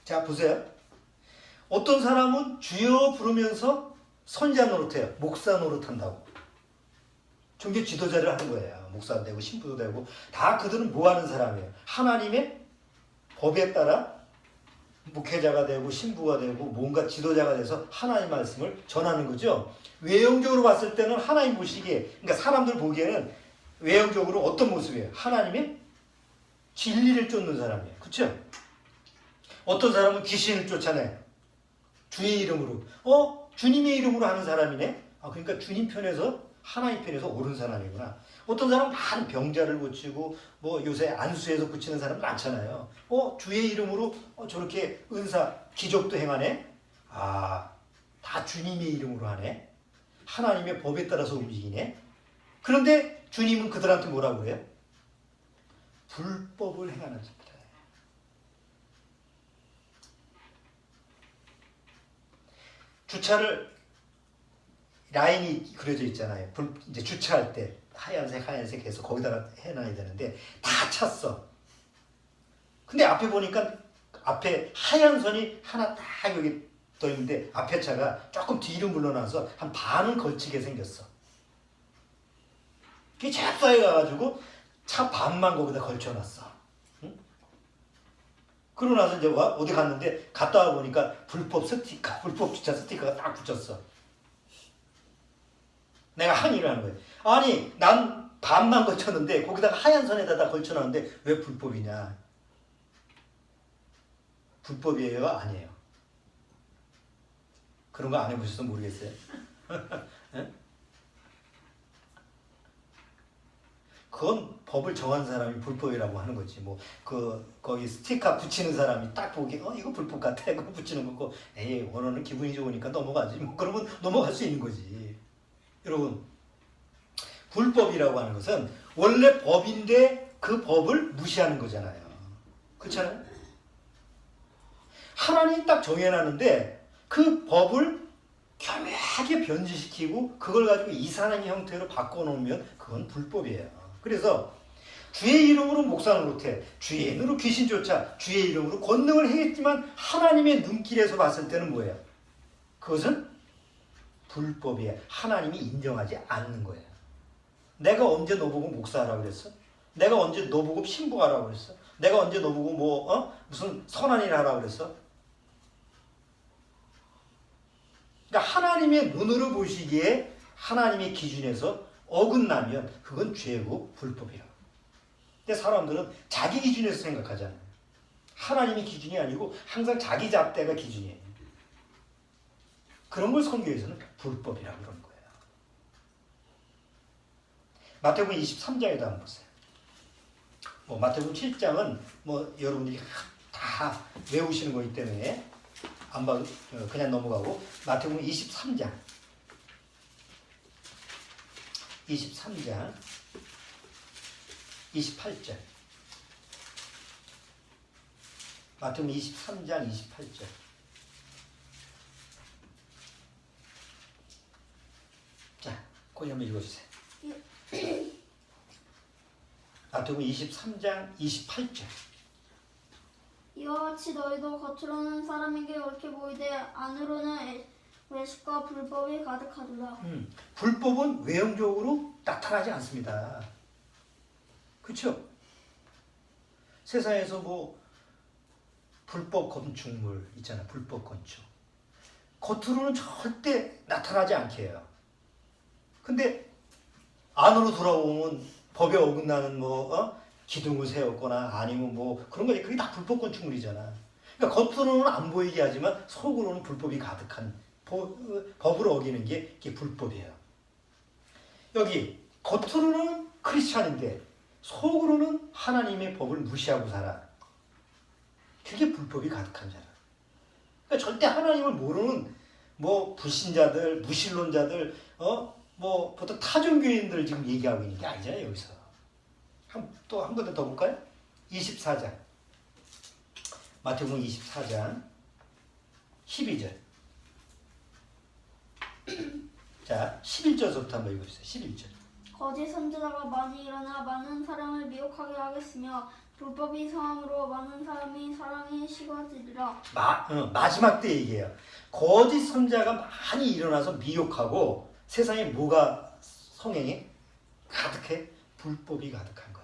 자 보세요. 어떤 사람은 주여 부르면서 선지자 노릇해요. 목사 노릇한다고. 종교 지도자를 하는 거예요. 목사도 되고 신부도 되고 다 그들은 뭐 하는 사람이에요? 하나님의 법에 따라 목회자가 되고 신부가 되고 뭔가 지도자가 돼서 하나님 말씀을 전하는 거죠. 외형적으로 봤을 때는 하나님 보시기에 그러니까 사람들 보기에는 외형적으로 어떤 모습이에요? 하나님의 진리를 쫓는 사람이에요. 그렇죠? 어떤 사람은 귀신을 쫓아내요. 주의 이름으로. 주님의 이름으로 하는 사람이네? 그러니까 주님 편에서 하나님 편에서 옳은 사람이구나. 어떤 사람은 많은 병자를 고치고 뭐 요새 안수해서 고치는 사람 많잖아요. 주의 이름으로 저렇게 은사 기적도 행하네. 다 주님의 이름으로 하네. 하나님의 법에 따라서 움직이네. 그런데 주님은 그들한테 뭐라고 그래요? 불법을 행하는 자들. 주차를 라인이 그려져 있잖아요. 이제 주차할 때 하얀색 해서 거기다가 해놔야 되는데 다 찼어. 근데 앞에 보니까 앞에 하얀 선이 하나 딱 여기 떠 있는데 앞에 차가 조금 뒤로 물러나서 한 반은 걸치게 생겼어. 그게 잽싸게 가가지고 차 반만 거기다 걸쳐놨어. 응? 그러고 나서 이제 어디 갔는데 갔다 와 보니까 불법 주차 스티커가 딱 붙였어. 내가 항의를 하는 거예요. 아니 난 반만 걸쳤는데 거기다가 하얀 선에다 걸쳐놨는데 왜 불법이냐. 불법이에요? 아니에요? 그런 거 안 해보셔서 모르겠어요. 네? 그건 법을 정한 사람이 불법이라고 하는 거지. 뭐 거기 스티커 붙이는 사람이 딱 보기 이거 불법 같아. 그거 붙이는 거고 에이 원어는 기분이 좋으니까 넘어가지. 뭐 그러면 넘어갈 수 있는 거지. 여러분 불법이라고 하는 것은 원래 법인데 그 법을 무시하는 거잖아요. 그렇잖아요? 하나님이 딱 정해놨는데 그 법을 교묘하게 변질시키고 그걸 가지고 이상한 형태로 바꿔놓으면 그건 불법이에요. 그래서 주의 이름으로 목사 노릇해, 주의 이름으로 귀신 쫓아, 주의 이름으로 권능을 행했지만 하나님의 눈길에서 봤을 때는 뭐예요? 그것은 불법이에요. 하나님이 인정하지 않는 거예요. 내가 언제 너보고 목사하라고 그랬어? 내가 언제 너보고 신부하라고 그랬어? 내가 언제 너보고 무슨 선한 일 하라고 그랬어? 그러니까 하나님의 눈으로 보시기에 하나님의 기준에서 어긋나면 그건 죄고 불법이라고. 근데 사람들은 자기 기준에서 생각하잖아요. 하나님의 기준이 아니고 항상 자기 잣대가 기준이에요. 그런 걸 성경에서는 불법이라고 그러는 거예요. 마태복음 23장에도 한번 보세요. 마태복음 7장은 여러분들이 다 외우시는 거기 때문에 안 봐도 그냥 넘어가고 마태복음 23장 28절 마태복음 23장 28절 자, 거기 한번 읽어주세요. 마태복음 23장 28절 이와 같이 너희도 겉으로는 사람에게 옳게 보이되 안으로는 외식과 불법이 가득하도다. 불법은 외형적으로 나타나지 않습니다. 그렇죠? 세상에서 불법 건축물 있잖아요. 불법 건축. 겉으로는 절대 나타나지 않게 해요. 근데 안으로 돌아오면 법에 어긋나는 기둥을 세웠거나 아니면 뭐 그런 거지. 그게 다 불법 건축물이잖아. 그러니까 겉으로는 안 보이게 하지만 속으로는 불법이 가득한 법을 어기는 게 이게 불법이에요. 여기 겉으로는 크리스찬인데 속으로는 하나님의 법을 무시하고 살아. 그게 불법이 가득한 자라. 그러니까 절대 하나님을 모르는 뭐 불신자들, 무신론자들, 뭐 보통 타종교인들 지금 얘기하고 있는 게 아니잖아요. 여기서 또 한 군데 더 볼까요? 24장 마태복음 24장 12절. 자, 11절부터 한번 읽어주세요. 11절. 거짓 선지자가 많이 일어나 많은 사람을 미혹하게 하겠으며 불법이 성함으로 많은 사람이 사랑이 식어지리라. 마지막 때 얘기해요. 거짓 선자가 많이 일어나서 미혹하고 세상에 뭐가 성행해? 가득해? 불법이 가득한 거예요.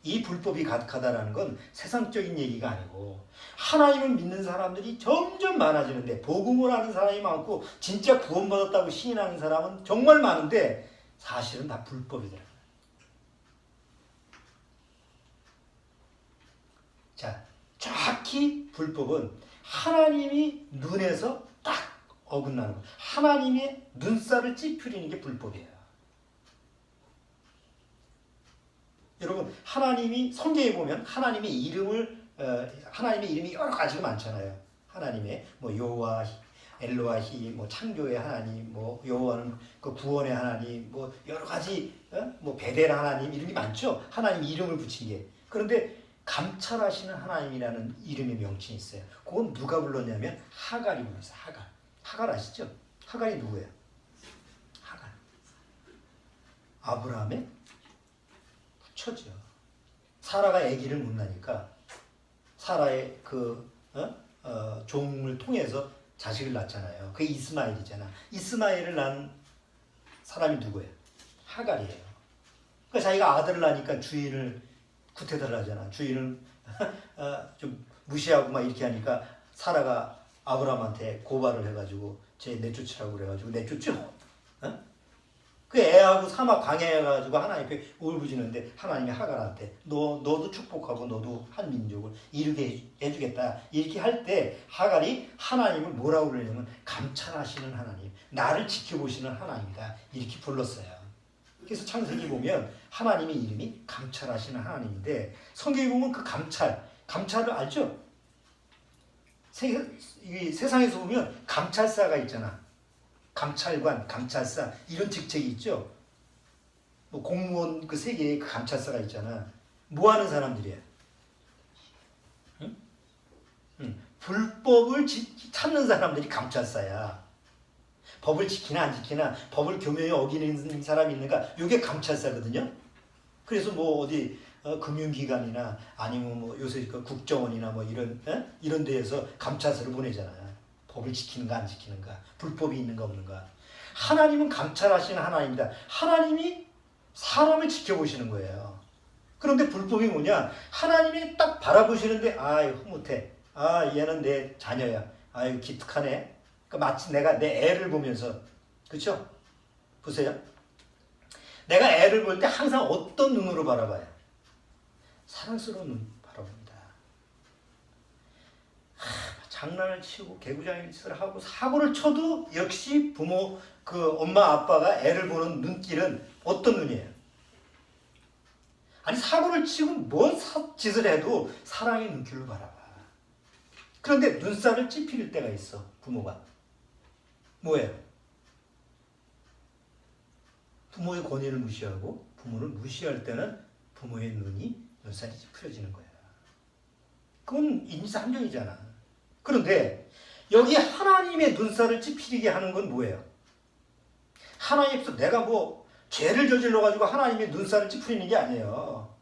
이 불법이 가득하다는 건 세상적인 얘기가 아니고 하나님을 믿는 사람들이 점점 많아지는데 복음을 아는 사람이 많고 진짜 구원받았다고 시인하는 사람은 정말 많은데 사실은 다 불법이더라고요. 자, 정확히 불법은 하나님이 눈에서 딱 어긋나는 거예요. 하나님의 눈살을 찌푸리는 게 불법이에요. 여러분, 하나님이 성경에 보면 하나님의 이름이 여러 가지가 많잖아요. 하나님의 뭐 여호와, 엘로아히, 뭐 창조의 하나님, 뭐 여호와는 그 구원의 하나님, 뭐 여러 가지 뭐 베델 하나님 이름이 많죠. 하나님 이름을 붙인 게. 그런데 감찰하시는 하나님이라는 이름의 명칭이 있어요. 그건 누가 불렀냐면 하갈이 불렀어요. 하갈 아시죠? 하갈이 누구예요? 하갈. 아브라함의 부처죠. 사라가 아기를 못 낳으니까 사라의 종을 통해서 자식을 낳잖아요. 그게 이스마엘이잖아. 이스마엘을 낳은 사람이 누구예요? 하갈이에요. 그러니까 자기가 아들을 낳으니까 주인을 구태타를 하잖아. 주인을 좀 무시하고 막 이렇게 하니까 사라가 아브라함한테 고발을 해가지고 쟤 내쫓으라고 그래가지고 내쫓죠. 그 애하고 사막 광야에 가지고 하나님 앞에 울부짖는데 하나님이 하갈한테 너도 축복하고 너도 한 민족을 이루게 해주겠다 이렇게 할 때 하갈이 하나님을 뭐라고 그러냐면 감찰하시는 하나님, 나를 지켜보시는 하나님이다 이렇게 불렀어요. 그래서 창세기 보면 하나님의 이름이 감찰하시는 하나님인데 성경에 보면 그 감찰을 알죠? 세상에서 보면 감찰사가 있잖아. 감찰관, 감찰사 이런 직책이 있죠. 뭐 공무원 그 세계에 그 감찰사가 있잖아. 뭐 하는 사람들이야? 응? 불법을 찾는 사람들이 감찰사야. 법을 지키나 안 지키나, 법을 교묘히 어기는 사람이 있는가, 이게 감찰사거든요. 그래서 뭐 어디 금융기관이나 아니면 뭐 요새 그 국정원이나 뭐 이런 데에서 감찰사를 보내잖아요. 법을 지키는가 안 지키는가, 불법이 있는가 없는가. 하나님은 감찰하시는 하나님이다. 하나님이 사람을 지켜보시는 거예요. 그런데 불법이 뭐냐? 하나님이 딱 바라보시는데 흐뭇해. 얘는 내 자녀야. 기특하네. 그러니까 마치 내가 내 애를 보면서, 그렇죠? 보세요. 내가 애를 볼 때 항상 어떤 눈으로 바라봐요? 사랑스러운 눈 바라봅니다. 장난을 치고 개구장짓을 하고 사고를 쳐도 역시 부모, 엄마 아빠가 애를 보는 눈길은 어떤 눈이에요? 아니 사고를 치고 뭔 짓을 해도 사랑의 눈길로 바라봐. 그런데 눈살을 찌푸릴 때가 있어. 부모가. 뭐예요? 부모의 권위를 무시하고 부모를 무시할 때는 부모의 눈살이 찌푸려지는 거야. 그건 인지상정이잖아. 그런데 여기 하나님의 눈살을 찌푸리게 하는 건 뭐예요? 하나님께서 내가 뭐 죄를 저질러가지고 하나님의 눈살을 찌푸리는 게 아니에요.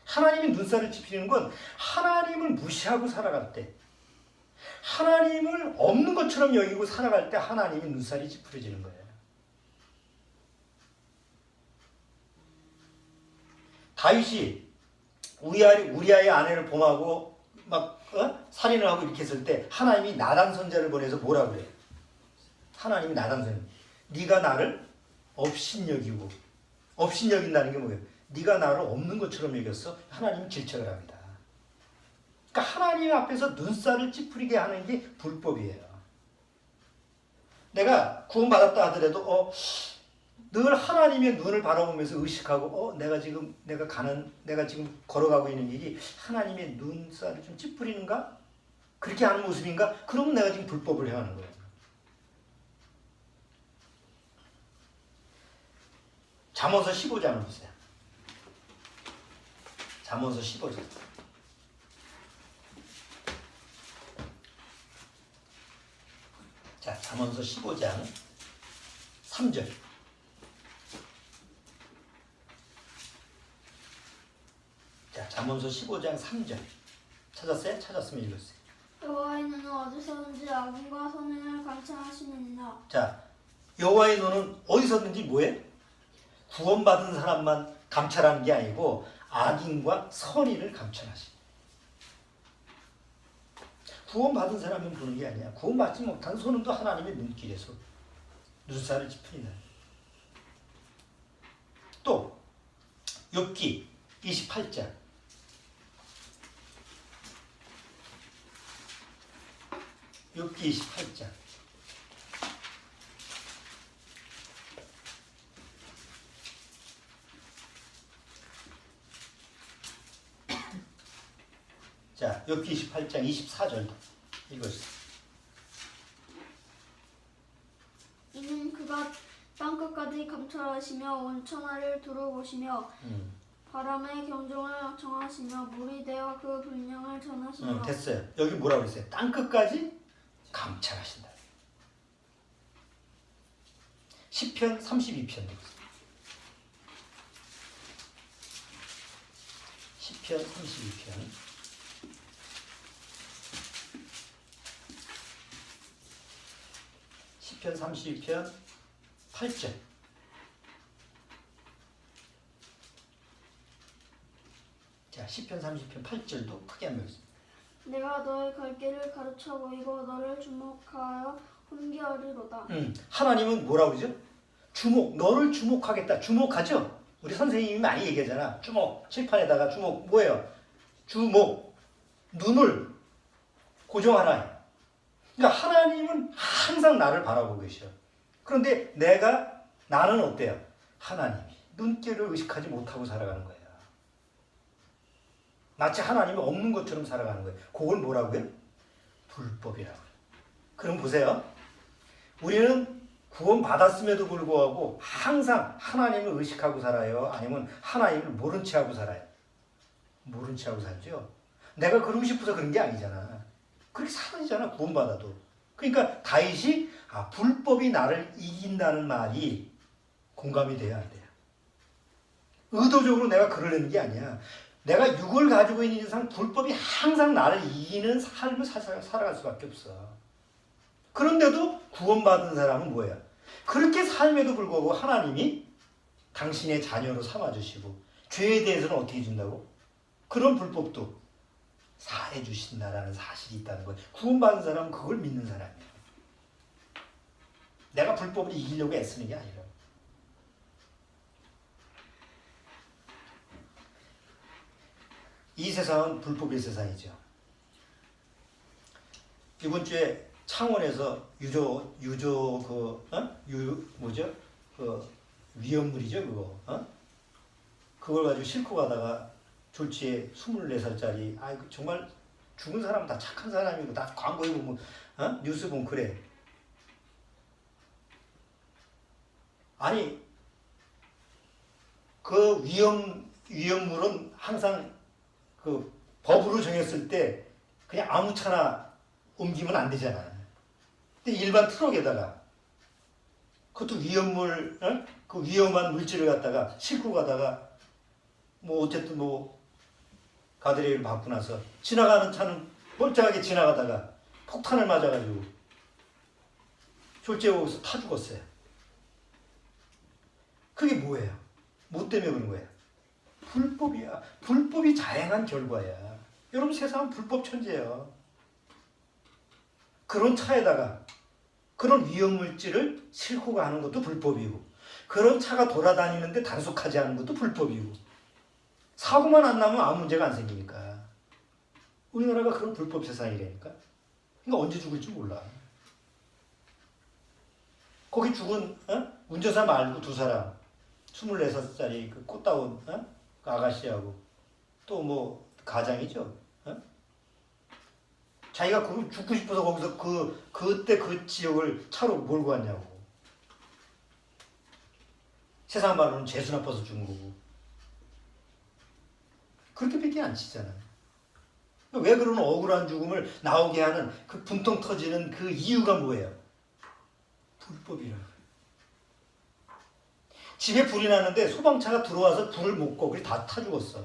하나님의 눈살을 찌푸리는 건 하나님을 무시하고 살아갈 때, 하나님을 없는 것처럼 여기고 살아갈 때 하나님의 눈살이 찌푸려지는 거예요. 다윗이 우리아의 아내를 범하고 막 살인을 하고 이렇게 했을 때 하나님이 나단 선자를 보내서 뭐라고 그래요? 하나님이 나단 선자, 네가 나를 업신여기고, 업신여긴다는 게 뭐예요? 네가 나를 없는 것처럼 여겼어. 하나님이 질책을 합니다. 그러니까 하나님 앞에서 눈살을 찌푸리게 하는 게 불법이에요. 내가 구원받았다 하더라도 늘 하나님의 눈을 바라보면서 의식하고 내가 지금 걸어가고 있는 길이 하나님의 눈살을 좀 찌푸리는가? 그렇게 하는 모습인가? 그러면 내가 지금 불법을 행하는 거예요. 잠언서 15장을 보세요. 잠언서 15장. 자, 잠언서 15장 3절. 자, 잠언서 15장 3절. 찾았어요? 찾았으면 읽으세요. 여호와의 눈은 어디서든지 악인과 선인을 감찰하시느니라. 자, 여호와의 눈은 어디서든지 뭐해? 구원받은 사람만 감찰하는 게 아니고 악인과 선인을 감찰하시. 구원받은 사람은 보는 게 아니야. 구원받지 못한 선은도 하나님의 눈길에서 눈살을 찌푸린다. 또 욥기 28장. 욥기 28장. 자, 욥기 28장 24절 읽어주세요. 이는 그가 땅끝까지 감찰하시며 온천하를 두루보시며 바람의 경종을 정하시며 물이 되어 그 분량을 전하시며. 됐어요. 여기 뭐라고 그랬어요? 땅끝까지 감찰하신다. 시편 32편. 시편 32편. 시편 32편 8절. 자, 시편 30편 8절도 크게 한번 읽습니다. 내가 너의 갈 길을 가르쳐 보이고 너를 주목하여 훈계하리로다. 하나님은 뭐라고 그러죠? 너를 주목하겠다. 주목하죠? 우리 선생님이 많이 얘기하잖아. 주목. 칠판에다가 주목. 뭐예요? 주목. 눈을 고정하라. 그러니까 하나님은 항상 나를 바라보고 계셔. 그런데 나는 어때요? 하나님이 눈길을 의식하지 못하고 살아가는 거예요. 마치 하나님이 없는 것처럼 살아가는 거예요. 그걸 뭐라고 해요? 불법이라고 해요. 그럼 보세요. 우리는 구원받았음에도 불구하고 항상 하나님을 의식하고 살아요? 아니면 하나님을 모른 채 하고 살아요? 모른 채 하고 살죠? 내가 그러고 싶어서 그런 게 아니잖아. 그렇게 살아야잖아, 구원받아도. 그러니까 다윗이 불법이 나를 이긴다는 말이 공감이 돼야 돼요. 의도적으로 내가 그러려는 게 아니야. 내가 육을 가지고 있는 이상 불법이 항상 나를 이기는 삶을 살아갈 수밖에 없어. 그런데도 구원받은 사람은 뭐야? 그렇게 삶에도 불구하고 하나님이 당신의 자녀로 삼아주시고 죄에 대해서는 어떻게 해준다고? 그런 불법도 사해 주신다라는 사실이 있다는 거예요. 구원받은 사람은 그걸 믿는 사람이에요. 내가 불법을 이기려고 애쓰는 게 아니라. 이 세상은 불법의 세상이죠. 이번 주에 창원에서 위험물이죠, 그걸 가지고 싣고 가다가 졸지에 24살짜리, 정말 죽은 사람은 다 착한 사람이고, 다 광고에 보면, 뉴스 보면 그래. 아니, 그 위험물은 항상 그 법으로 정했을 때 그냥 아무 차나 옮기면 안 되잖아. 근데 일반 트럭에다가 그것도 위험물, 그 위험한 물질을 갖다가 싣고 가다가 어쨌든 가드레일을 받고 나서 지나가는 차는 멀쩡하게 지나가다가 폭탄을 맞아가지고 졸지에 타 죽었어요. 그게 뭐예요? 뭐 때문에 그런 거예요? 불법이야. 불법이 자행한 결과야. 여러분, 세상은 불법 천지예요. 그런 차에다가 그런 위험물질을 싣고 가는 것도 불법이고 그런 차가 돌아다니는데 단속하지 않은 것도 불법이고 사고만 안 나면 아무 문제가 안 생기니까 우리나라가 그런 불법 세상이라니까. 그러니까 언제 죽을지 몰라. 거기 죽은 운전사 말고 두 사람 24살짜리 그 꽃다운 그 아가씨하고 또 뭐 가장이죠. 자기가 그 죽고 싶어서 거기서 그때 그 지역을 차로 몰고 왔냐고. 세상 말로는 재수 나빠서 죽은 거고. 그렇게밖에 안 치잖아. 왜 그런 억울한 죽음을 나오게 하는 그 분통 터지는 그 이유가 뭐예요? 불법이라. 집에 불이 나는데 소방차가 들어와서 불을 못 꺼. 그래서 다 타 죽었어.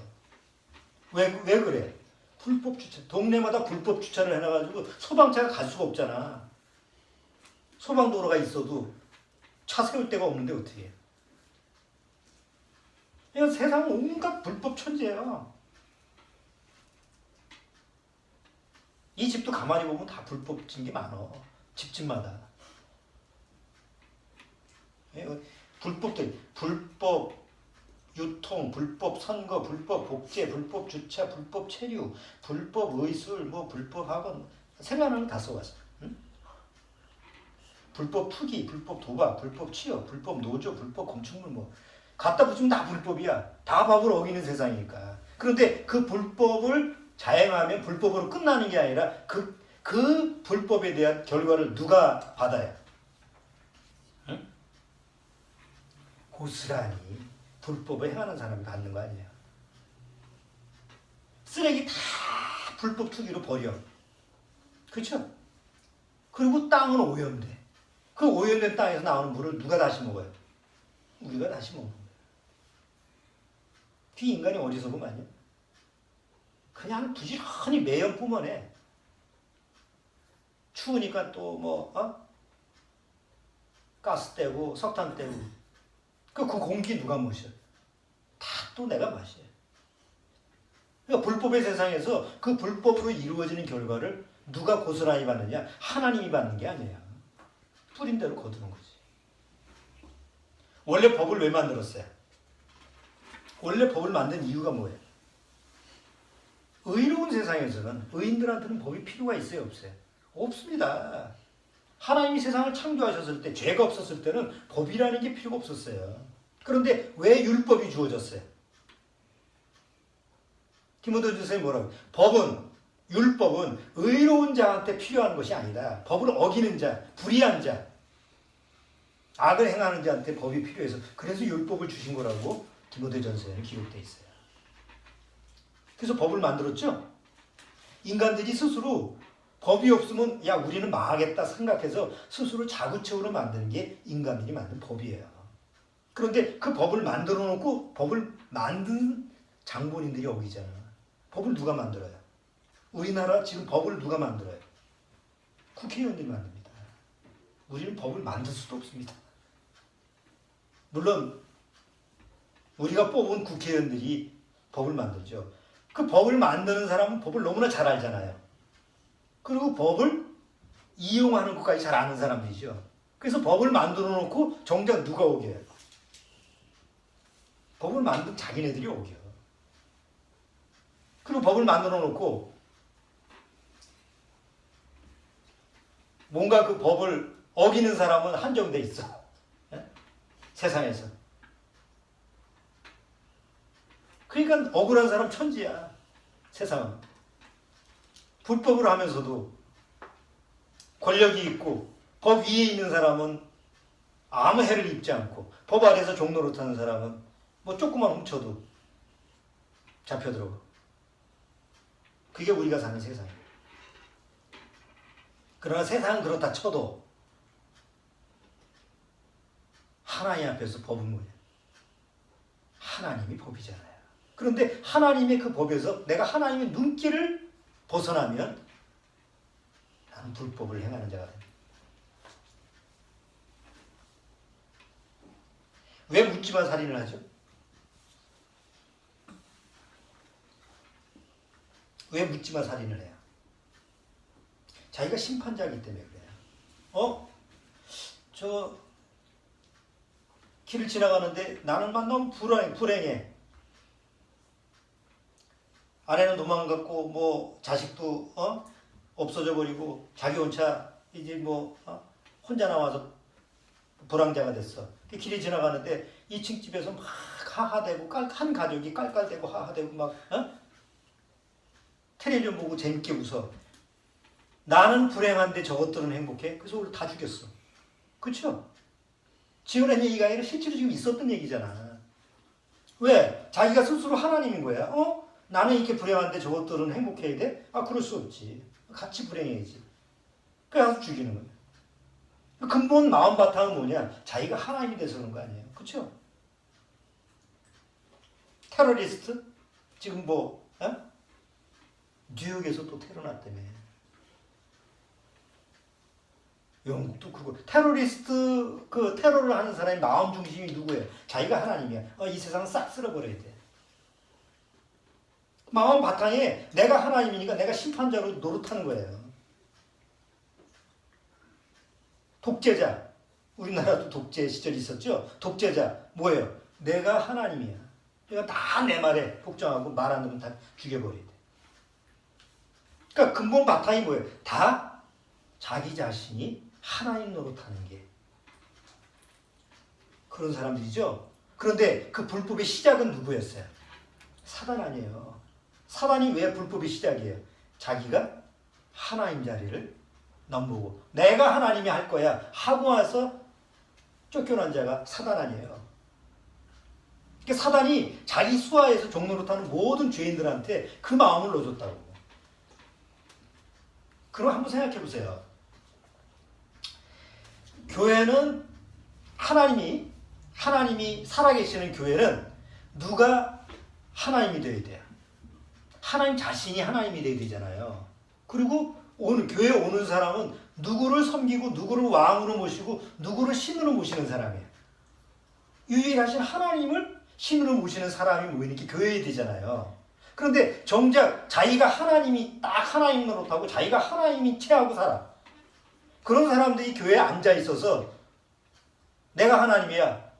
왜 그래? 불법 주차. 동네마다 불법 주차를 해놔가지고 소방차가 갈 수가 없잖아. 소방도로가 있어도 차 세울 데가 없는데 어떻게 해? 이건 세상 온갖 불법 천지예요. 이 집도 가만히 보면 다 불법진 게 많어. 집집마다. 불법들, 불법 유통, 불법 선거, 불법 복제, 불법 주차, 불법 체류, 불법 의술, 뭐 불법 학원 생각나는 거 다 써봤어. 응? 불법 투기, 불법 도박, 불법 취업, 불법 노조, 불법 건축물 뭐 갖다 붙이면 다 불법이야. 다 법을 어기는 세상이니까. 그런데 그 불법을 자행하면 불법으로 끝나는 게 아니라 그 불법에 대한 결과를 누가 받아요? 응? 고스란히 불법을 행하는 사람이 받는 거 아니에요. 쓰레기 다 불법 투기로 버려. 그렇죠? 그리고 땅은 오염돼. 그 오염된 땅에서 나오는 물을 누가 다시 먹어요? 우리가 다시 먹는 거예요. 그 인간이 어리석으면요. 그냥 부지런히 매연 뿜어내. 추우니까 또 가스 떼고 석탄 떼고 그 공기 누가 마셔? 다 또 내가 마셔. 그러니까 불법의 세상에서 그 불법으로 이루어지는 결과를 누가 고스란히 받느냐? 하나님이 받는 게 아니에요. 뿌린 대로 거두는 거지. 원래 법을 왜 만들었어요? 원래 법을 만든 이유가 뭐예요? 의로운 세상에서는 의인들한테는 법이 필요가 있어요? 없어요? 없습니다. 하나님이 세상을 창조하셨을 때 죄가 없었을 때는 법이라는 게 필요가 없었어요. 그런데 왜 율법이 주어졌어요? 디모데 선생님이 뭐라고? 율법은 의로운 자한테 필요한 것이 아니다. 법을 어기는 자, 불의한 자, 악을 행하는 자한테 법이 필요해서 그래서 율법을 주신 거라고 디모데전서에는 기록되어 있어요. 그래서 법을 만들었죠. 인간들이 스스로 법이 없으면 야 우리는 망하겠다 생각해서 스스로 자구책으로 만드는 게 인간들이 만든 법이에요. 그런데 그 법을 만들어 놓고 법을 만든 장본인들이 어기잖아. 법을 누가 만들어요? 우리나라 지금 법을 누가 만들어요? 국회의원들이 만듭니다. 우리는 법을 만들 수도 없습니다. 물론 우리가 뽑은 국회의원들이 법을 만들죠. 그 법을 만드는 사람은 법을 너무나 잘 알잖아요. 그리고 법을 이용하는 것까지 잘 아는 사람들이죠. 그래서 법을 만들어 놓고 정작 누가 어겨요? 법을 만든 자기네들이 어겨. 그리고 법을 만들어 놓고 뭔가 그 법을 어기는 사람은 한정돼 있어. 세상에서. 그러니까 억울한 사람 천지야. 세상은. 불법을 하면서도 권력이 있고 법 위에 있는 사람은 아무 해를 입지 않고 법 아래에서 종노릇하는 사람은 뭐 조금만 훔쳐도 잡혀들어가. 그게 우리가 사는 세상이에요. 그러나 세상은 그렇다 쳐도 하나님 앞에서 법은 뭐예요? 하나님이 법이잖아요. 그런데 하나님의 그 법에서 내가 하나님의 눈길을 벗어나면 나는 불법을 행하는 자가 됩니다. 왜 묻지마 살인을 하죠? 왜 묻지마 살인을 해요? 자기가 심판자이기 때문에 그래요. 저 길을 지나가는데 나는 너무 불행해. 아내는 도망갔고 뭐 자식도 없어져 버리고 자기 혼자 이제 뭐 혼자 나와서 불황자가 됐어. 길이 지나가는데 2층 집에서 막 하하대고 한 가족이 깔깔대고 하하대고 막 텔레비전 보고 재밌게 웃어. 나는 불행한데 저것들은 행복해. 그래서 오늘 다 죽였어. 그렇죠? 지어낸 얘기가 아니라 실제로 지금 있었던 얘기잖아. 왜? 자기가 스스로 하나님인 거야. 나는 이렇게 불행한데 저것들은 행복해야 돼? 그럴 수 없지. 같이 불행해야지. 그래서 죽이는 거야. 근본 마음 바탕은 뭐냐? 자기가 하나님이 돼서 그런 거 아니에요. 그렇죠? 테러리스트? 지금 뉴욕에서 또 테러 났다며. 영국도 그거. 테러리스트, 그 테러를 하는 사람의 마음 중심이 누구예요? 자기가 하나님이야. 이 세상 싹 쓸어버려야 돼. 마음 바탕에 내가 하나님이니까 내가 심판자로 노릇하는 거예요. 독재자. 우리나라도 독재 시절이 있었죠? 독재자. 뭐예요? 내가 하나님이야. 내가 다 내 말에 복종하고 말 안 듣면 다 죽여버려야 돼. 그러니까 근본 바탕이 뭐예요? 다 자기 자신이 하나님 노릇하는 게 그런 사람들이죠. 그런데 그 불법의 시작은 누구였어요? 사단 아니에요. 사단이 왜 불법의 시작이에요? 자기가 하나님 자리를 넘보고 내가 하나님이 할 거야 하고 와서 쫓겨난 자가 사단 아니에요. 그러니까 사단이 자기 수하에서 종노릇하는 모든 죄인들한테 그 마음을 넣어줬다고. 그럼 한번 생각해 보세요. 교회는 하나님이 살아계시는 교회는 누가 하나님이 되어야 돼요? 하나님 자신이 하나님이 되어야 되잖아요. 그리고 교회에 오는 사람은 누구를 섬기고 누구를 왕으로 모시고 누구를 신으로 모시는 사람이에요. 유일하신 하나님을 신으로 모시는 사람이 모이는 게 교회에 되잖아요. 그런데 정작 자기가 하나님이 딱 하나님 노릇하고 자기가 하나님이 체하고 살아. 그런 사람들이 교회에 앉아 있어서 내가 하나님이야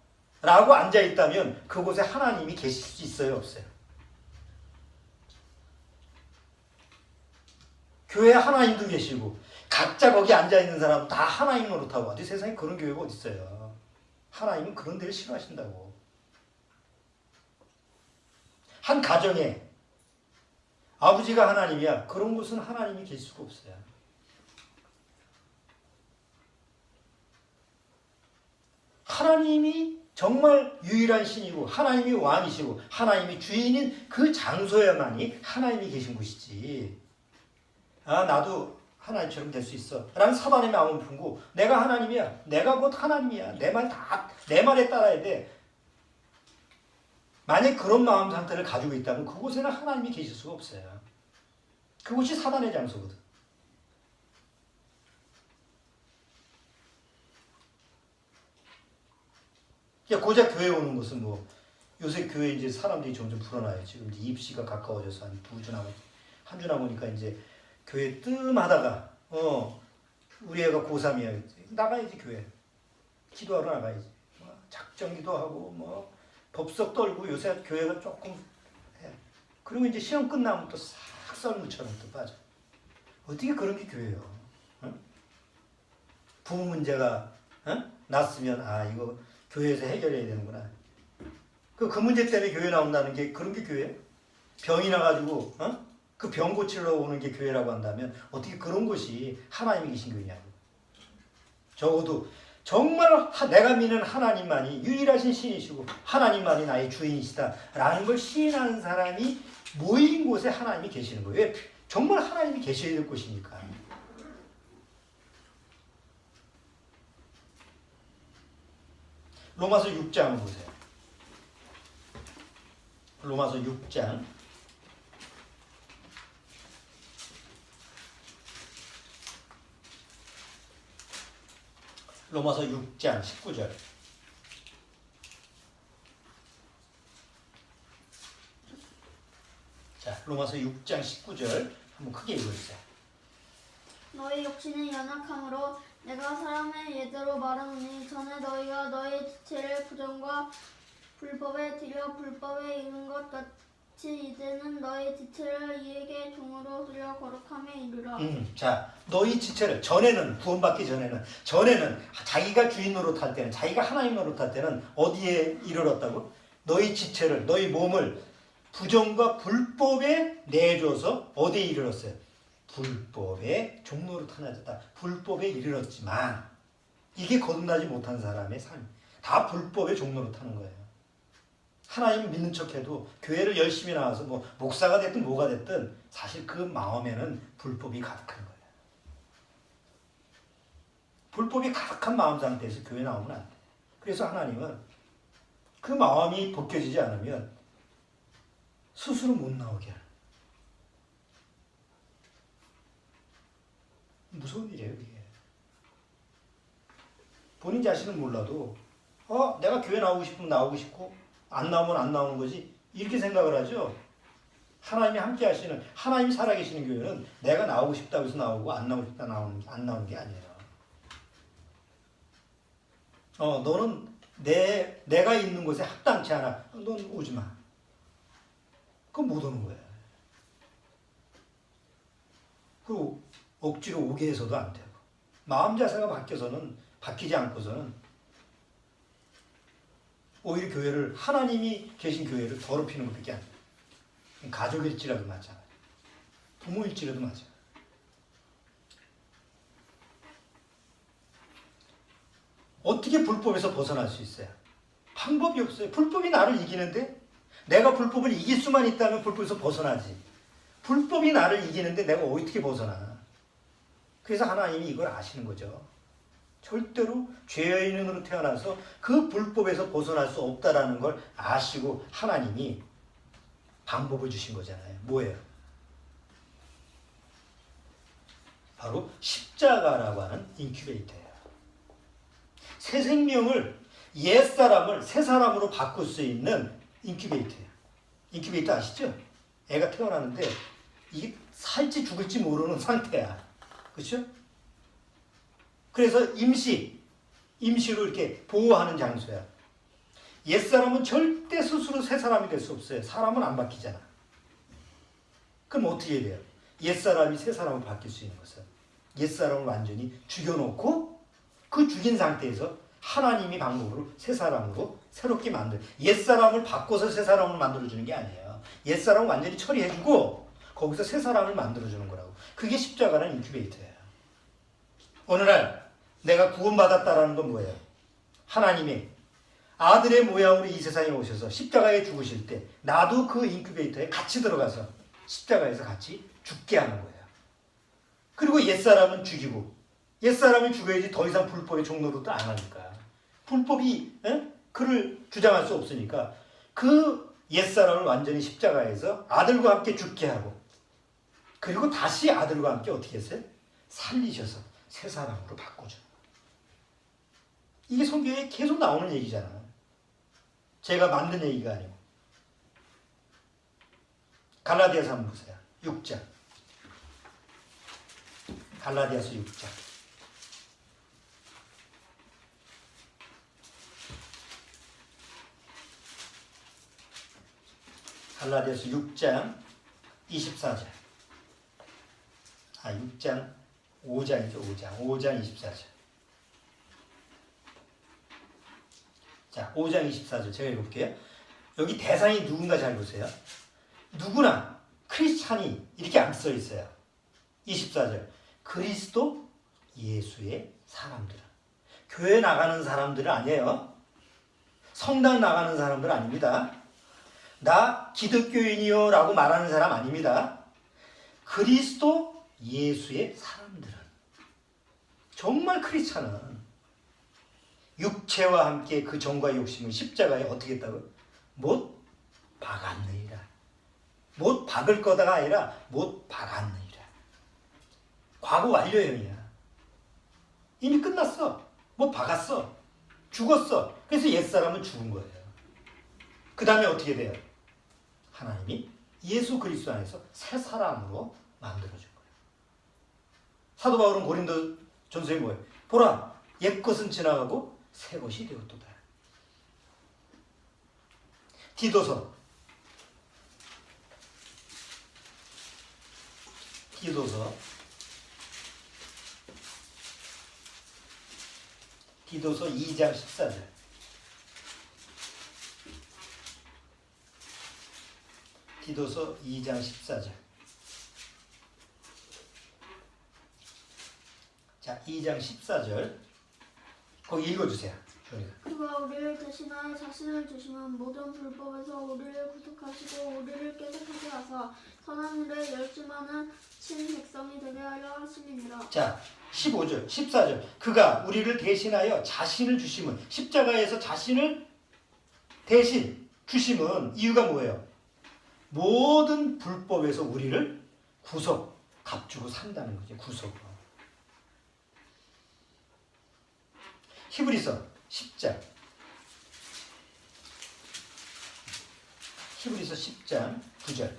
라고 앉아 있다면 그곳에 하나님이 계실 수 있어요? 없어요? 교회에 하나님도 계시고 각자 거기 앉아 있는 사람 다 하나님 노릇하고 어디 세상에 그런 교회가 어디 있어요? 하나님은 그런 데를 싫어하신다고. 한 가정에 아버지가 하나님이야. 그런 곳은 하나님이 계실 수가 없어요. 하나님이 정말 유일한 신이고 하나님이 왕이시고 하나님이 주인인 그 장소에만이 하나님이 계신 곳이지. 나도 하나님처럼 될 수 있어 라는 사단의 마음을 품고 내가 하나님이야. 내가 곧 하나님이야. 내 말에 따라야 돼. 만약 그런 마음 상태를 가지고 있다면 그곳에는 하나님이 계실 수가 없어요. 그곳이 사단의 장소거든. 고작 교회 오는 것은 요새 교회 이제 사람들이 점점 불어나요. 지금 이제 입시가 가까워져서 한 주 남으니까 이제 교회 뜸하다가 우리 애가 고3이야. 나가야지 교회. 기도하러 나가야지. 작정기도 하고 법석 떨고 요새 교회가 조금 해. 그리고 이제 시험 끝나면 또 싹 썰물처럼 또 빠져. 어떻게 그런 게 교회예요? 부부 문제가 났으면 이거 교회에서 해결해야 되는구나. 그 문제 때문에 교회 나온다는 게 그런 게 교회예요? 병이 나가지고 그 병 고치러 오는 게 교회라고 한다면 어떻게 그런 곳이 하나님이 계신 교회냐고. 적어도 정말 내가 믿는 하나님만이 유일하신 신이시고 하나님만이 나의 주인이시다라는 걸 시인하는 사람이 모인 곳에 하나님이 계시는 거예요. 왜? 정말 하나님이 계셔야 될 곳이니까. 로마서 6장을 보세요. 로마서 6장 19절. 자, 로마서 6장 19절 한번 크게 읽어주세요. 너희 육신은 연약함으로 내가 사람의 예대로 말하노니 전에 너희가 너희 지체를 부정과 불법에 들여 불법에 이른 것 같이 이제는 너희 지체를 이에게 종으로 들여 거룩함에 이르라. 자, 너희 지체를 전에는 구원받기 전에는 자기가 주인 노릇할 때는 자기가 하나님 노릇할 때는 어디에 이르렀다고? 너희 지체를 너희 몸을 부정과 불법에 내줘서 어디에 이르렀어요? 불법에 종노릇 하나였다. 불법에 이르렀지만 이게 거듭나지 못한 사람의 삶, 다 불법에 종노릇 하는 거예요. 하나님 믿는 척해도 교회를 열심히 나와서 뭐 목사가 됐든 뭐가 됐든 사실 그 마음에는 불법이 가득한 거예요. 불법이 가득한 마음 상태에서 교회 나오면 안 돼. 그래서 하나님은 그 마음이 벗겨지지 않으면 스스로 못 나오게 하는. 무서운 일이에요, 이게. 본인 자신은 몰라도 내가 교회 나오고 싶으면 나오고 싶고 안 나오면 안 나오는 거지 이렇게 생각을 하죠. 하나님이 함께 하시는 하나님이 살아계시는 교회는 내가 나오고 싶다고 해서 나오고 안 나오고 싶다 안 나오는 게 아니에요. 너는 내가 있는 곳에 합당치 않아. 넌 오지 마. 그건 못 오는 거야. 그리고 억지로 오게 해서도 안 되고 마음 자세가 바뀌지 않고서는 오히려 교회를 하나님이 계신 교회를 더럽히는 것밖에 안 돼. 가족일지라도 마찬가지. 부모일지라도 마찬가지. 어떻게 불법에서 벗어날 수 있어요? 방법이 없어요. 불법이 나를 이기는데 내가 불법을 이길 수만 있다면 불법에서 벗어나지. 불법이 나를 이기는데 내가 어떻게 벗어나? 그래서 하나님이 이걸 아시는 거죠. 절대로 죄인으로 태어나서 그 불법에서 벗어날 수 없다라는 걸 아시고 하나님이 방법을 주신 거잖아요. 뭐예요? 바로 십자가라고 하는 인큐베이터예요. 새 생명을 옛사람을 새 사람으로 바꿀 수 있는 인큐베이터예요. 인큐베이터 아시죠? 애가 태어나는데 이게 살지 죽을지 모르는 상태야. 그렇죠? 그래서 임시로 이렇게 보호하는 장소야. 옛사람은 절대 스스로 새 사람이 될 수 없어요. 사람은 안 바뀌잖아. 그럼 어떻게 해야 돼요? 옛사람이 새 사람으로 바뀔 수 있는 것은 옛사람을 완전히 죽여놓고 그 죽인 상태에서 하나님이 방법으로 새 사람으로 새롭게 옛사람을 바꿔서 새 사람을 만들어주는 게 아니에요. 옛사람을 완전히 처리해주고 거기서 새 사람을 만들어주는 거라고. 그게 십자가라는 인큐베이터예요. 어느 날 내가 구원받았다라는 건 뭐예요? 하나님이 아들의 모양으로 이 세상에 오셔서 십자가에 죽으실 때 나도 그 인큐베이터에 같이 들어가서 십자가에서 같이 죽게 하는 거예요. 그리고 옛사람은 죽이고 옛사람을 죽여야지 더 이상 불법의 종로로도 안 하니까. 불법이 그를 주장할 수 없으니까 그 옛사람을 완전히 십자가에서 아들과 함께 죽게 하고 그리고 다시 아들과 함께 어떻게 했어요? 살리셔서 새 사람으로 바꿔줘. 이게 성경에 계속 나오는 얘기잖아. 제가 만든 얘기가 아니고. 갈라디아서 한번 보세요. 6장. 갈라디아서 6장. 갈라디아서 6장 24절. 6장 5장이죠. 5장 24절. 자, 5장 24절 제가 읽어볼게요. 여기 대상이 누군가 잘 보세요. 누구나 크리스찬이 이렇게 안 써 있어요. 24절. 그리스도 예수의 사람들은. 교회 나가는 사람들은 아니에요. 성당 나가는 사람들 아닙니다. 나 기독교인이요 라고 말하는 사람 아닙니다. 그리스도 예수의 사람들은. 정말 크리스찬은 육체와 함께 그 정과 욕심을 십자가에 어떻게 했다고요? 못 박았느니라. 못 박을 거다가 아니라 못 박았느니라. 과거 완료형이야. 이미 끝났어. 못 박았어. 죽었어. 그래서 옛사람은 죽은 거예요. 그 다음에 어떻게 돼요? 하나님이 예수 그리스도 안에서 새 사람으로 만들어준 거예요. 사도 바울은 고린도 전서에 뭐예요? 보라, 옛 것은 지나가고 새 것이 되었도다. 디도서 2장 14절. 디도서 2장 14절. 자, 2장 14절. 거기 읽어주세요. 그가 우리를 대신하여 자신을 주시면 모든 불법에서 우리를 구속하시고 우리를 깨끗하게 하사 선한 일에 열심하는 친백성이 되게 하려 하심이니라. 자, 15절, 14절. 그가 우리를 대신하여 자신을 주심은, 십자가에서 자신을 대신 주심은 이유가 뭐예요? 모든 불법에서 우리를 구속, 값주고 산다는 거죠. 구속으로. 히브리서 10장. 히브리서 10장 9절.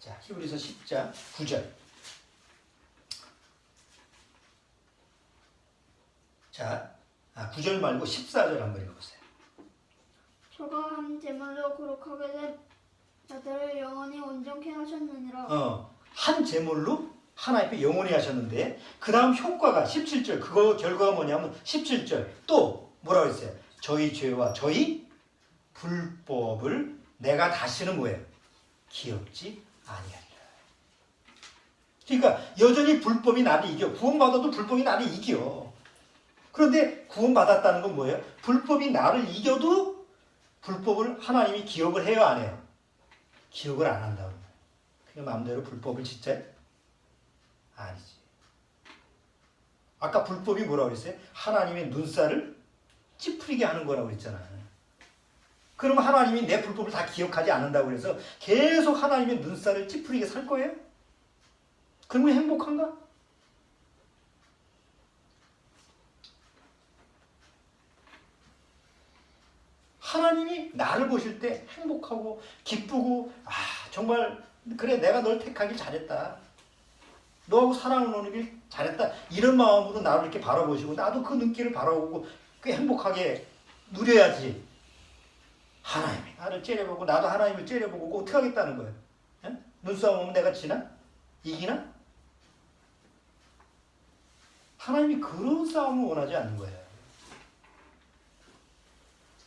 자, 히브리서 10장 9절. 자, 9절 말고 14절 한번 읽어보세요. 저가 한 제물로 거룩하게 된 자들을 영원히 온전케 하셨느니라. 한 제물로 하나님 앞에 영원히 하셨는데 그 다음 효과가 17절. 그거 결과가 뭐냐면 17절 또 뭐라고 했어요? 저희 죄와 저희 불법을 내가 다시는 뭐예요? 기억지 아니하리라. 그러니까 여전히 불법이 나를 이겨. 구원받아도 불법이 나를 이겨. 그런데 구원받았다는 건 뭐예요? 불법이 나를 이겨도 불법을 하나님이 기억을 해요, 안 해요? 기억을 안 한다고. 그냥 마음대로 불법을 짓자? 아니지. 아까 불법이 뭐라고 그랬어요? 하나님의 눈살을 찌푸리게 하는 거라고 그랬잖아요. 그러면 하나님이 내 불법을 다 기억하지 않는다고 그래서 계속 하나님의 눈살을 찌푸리게 살 거예요? 그러면 행복한가? 하나님이 나를 보실 때 행복하고 기쁘고 정말 그래 내가 널 택하기 잘했다. 너하고 사랑을 나누길 잘했다. 이런 마음으로 나를 이렇게 바라보시고 나도 그 눈길을 바라보고 그 행복하게 누려야지. 하나님이 나를 째려보고 나도 하나님을 째려보고 어떻게 하겠다는 거예요? 에? 눈싸움 하면 내가 지나? 이기나? 하나님이 그런 싸움을 원하지 않는 거예요.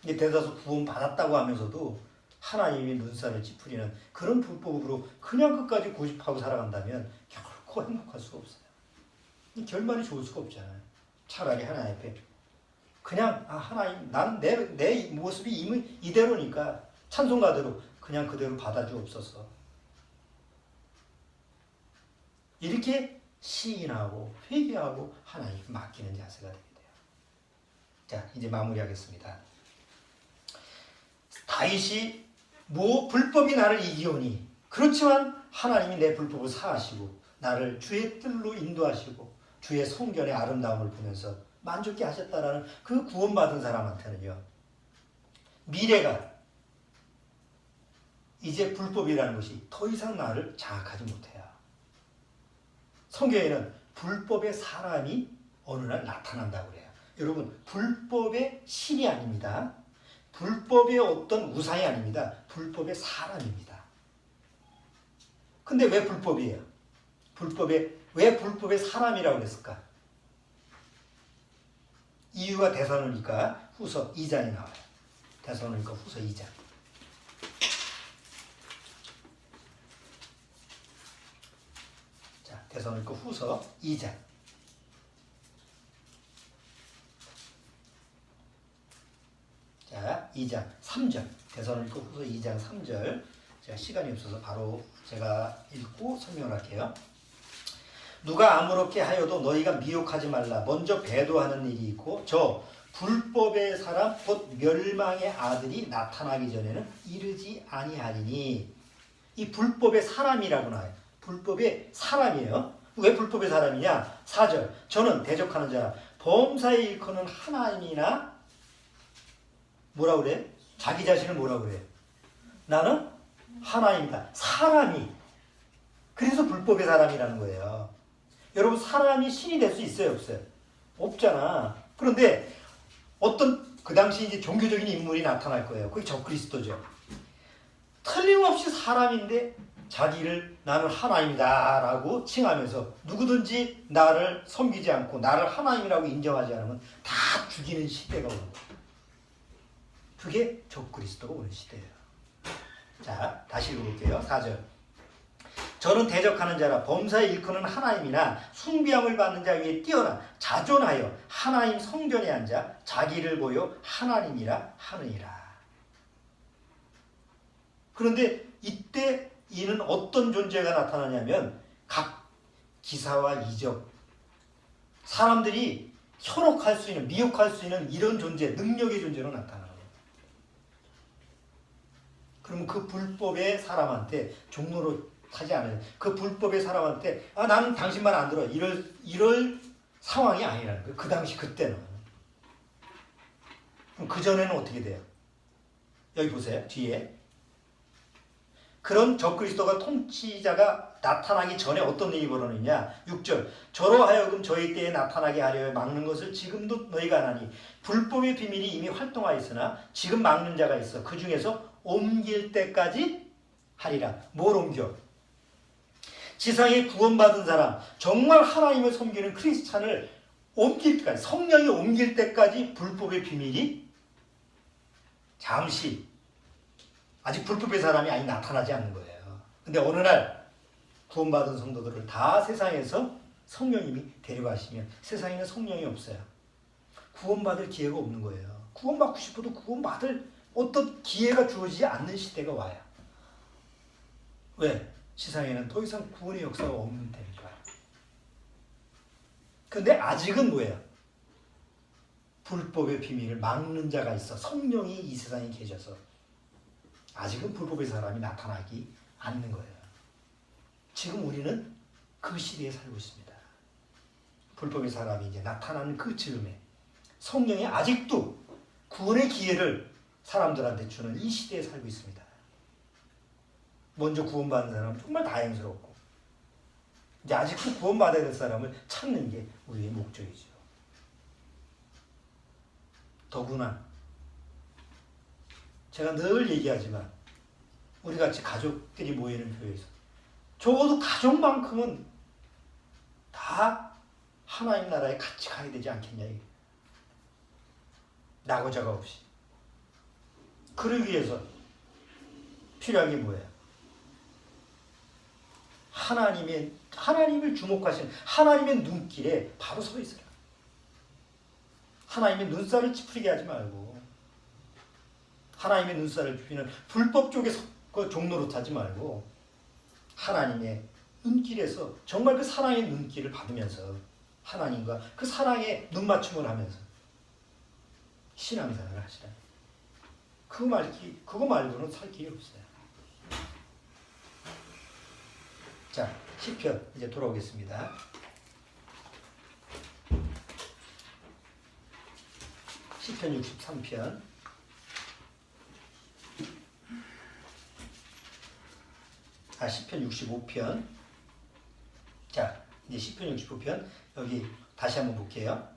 대다수 구원받았다고 하면서도 하나님이 눈살을 찌푸리는 그런 불법으로 그냥 끝까지 고집하고 살아간다면 결코 행복할 수가 없어요. 결말이 좋을 수가 없잖아요. 차라리 하나님 앞에 그냥 하나님 나는 내 모습이 이미 이대로니까 찬송가대로 그냥 그대로 받아주옵소서. 이렇게 시인하고 회개하고 하나님께 맡기는 자세가 되게 돼요. 자, 이제 마무리하겠습니다. 다윗이 불법이 나를 이기오니 그렇지만 하나님이 내 불법을 사하시고 나를 주의 뜰로 인도하시고 주의 성전의 아름다움을 보면서 만족케 하셨다라는 그 구원받은 사람한테는요, 미래가 이제 불법이라는 것이 더 이상 나를 장악하지 못해요. 성경에는 불법의 사람이 어느 날 나타난다고 그래요. 여러분, 불법의 신이 아닙니다. 불법의 어떤 우상이 아닙니다. 불법의 사람입니다. 근데 왜 불법이에요? 왜 불법의 사람이라고 그랬을까? 이유가 데살로니가 후서 2장에 나와요. 데살로니가 후서 2장. 자, 데살로니가 후서 2장. 자, 2장 3절. 데살로니가 후서 2장 3절. 제가 시간이 없어서 바로 제가 읽고 설명을 할게요. 누가 아무렇게 하여도 너희가 미혹하지 말라. 먼저 배도하는 일이 있고 저 불법의 사람 곧 멸망의 아들이 나타나기 전에는 이르지 아니하리니. 이 불법의 사람이라고 나와요. 불법의 사람이에요. 왜 불법의 사람이냐? 4절. 저는 대적하는 자 범사에 일컫는 하나님이나 뭐라 그래? 자기 자신을 뭐라 그래? 나는 하나입니다. 사람이. 그래서 불법의 사람이라는 거예요. 여러분 사람이 신이 될 수 있어요, 없어요? 없잖아. 그런데 어떤 그 당시 이제 종교적인 인물이 나타날 거예요. 그게 적그리스도죠. 틀림없이 사람인데 자기를 나는 하나님이다라고 칭하면서 누구든지 나를 섬기지 않고 나를 하나님이라고 인정하지 않으면 다 죽이는 시대가 오는 거예요. 그게 적그리스도가 오는 시대예요. 자, 다시 읽어볼게요. 4절. 저는 대적하는 자라 범사에 일컫는 하나님이나 숭배함을 받는 자 위에 뛰어나 자존하여 하나님 성전에 앉아 자기를 보여 하나님이라 하느니라. 그런데 이때 이는 어떤 존재가 나타나냐면 각 기사와 이적, 사람들이 현혹할 수 있는, 미혹할 수 있는 이런 존재, 능력의 존재로 나타나는 거예요. 그러면 그 불법의 사람한테 종로로 하지 않아요. 그 불법의 사람한테 나는 당신 말 안 들어. 이럴 상황이 아니라는 거예요. 그 당시 그때는. 그럼 그 전에는 어떻게 돼요? 여기 보세요. 뒤에. 그런 적그리스도가 통치자가 나타나기 전에 어떤 일이 벌어지냐. 6절. 저로 하여금 저희 때에 나타나게 하려 막는 것을 지금도 너희가 하나니 불법의 비밀이 이미 활동하였으나 지금 막는 자가 있어. 그 중에서 옮길 때까지 하리라. 뭘 옮겨? 지상에 구원받은 사람, 정말 하나님을 섬기는 크리스찬을 옮길 때까지, 성령이 옮길 때까지 불법의 비밀이 잠시, 아직 불법의 사람이 아직 나타나지 않는 거예요. 근데 어느 날 구원받은 성도들을 다 세상에서 성령님이 데려가시면 세상에는 성령이 없어요. 구원받을 기회가 없는 거예요. 구원받고 싶어도 구원받을 어떤 기회가 주어지지 않는 시대가 와요. 왜? 세상에는 더 이상 구원의 역사가 없는 때니까. 그런데 아직은 뭐예요? 불법의 비밀을 막는 자가 있어. 성령이 이 세상에 계셔서 아직은 불법의 사람이 나타나기 않는 거예요. 지금 우리는 그 시대에 살고 있습니다. 불법의 사람이 이제 나타나는 그 즈음에 성령이 아직도 구원의 기회를 사람들한테 주는 이 시대에 살고 있습니다. 먼저 구원받은 사람은 정말 다행스럽고 이제 아직도 구원받아야 될 사람을 찾는 게 우리의 목적이죠. 더구나 제가 늘 얘기하지만 우리같이 가족들이 모이는 교회에서 적어도 가족만큼은 다 하나님 나라에 같이 가야 되지 않겠냐 이게. 낙오자가 없이. 그러기 위해서 필요한 게 뭐예요? 하나님을 주목하시는 하나님의 눈길에 바로 서 있어요. 하나님의 눈살을 찌푸리게 하지 말고 하나님의 눈살을 찌푸리는 불법 쪽에 종로로 타지 말고 하나님의 눈길에서 정말 그 사랑의 눈길을 받으면서 하나님과 그 사랑의 눈맞춤을 하면서 신앙생활을 하시라. 그거 말고는 살 길이 없어요. 자, 시편 이제 돌아오겠습니다. 시편 63편. 시편 65편. 자, 이제 시편 65편 여기 다시 한번 볼게요.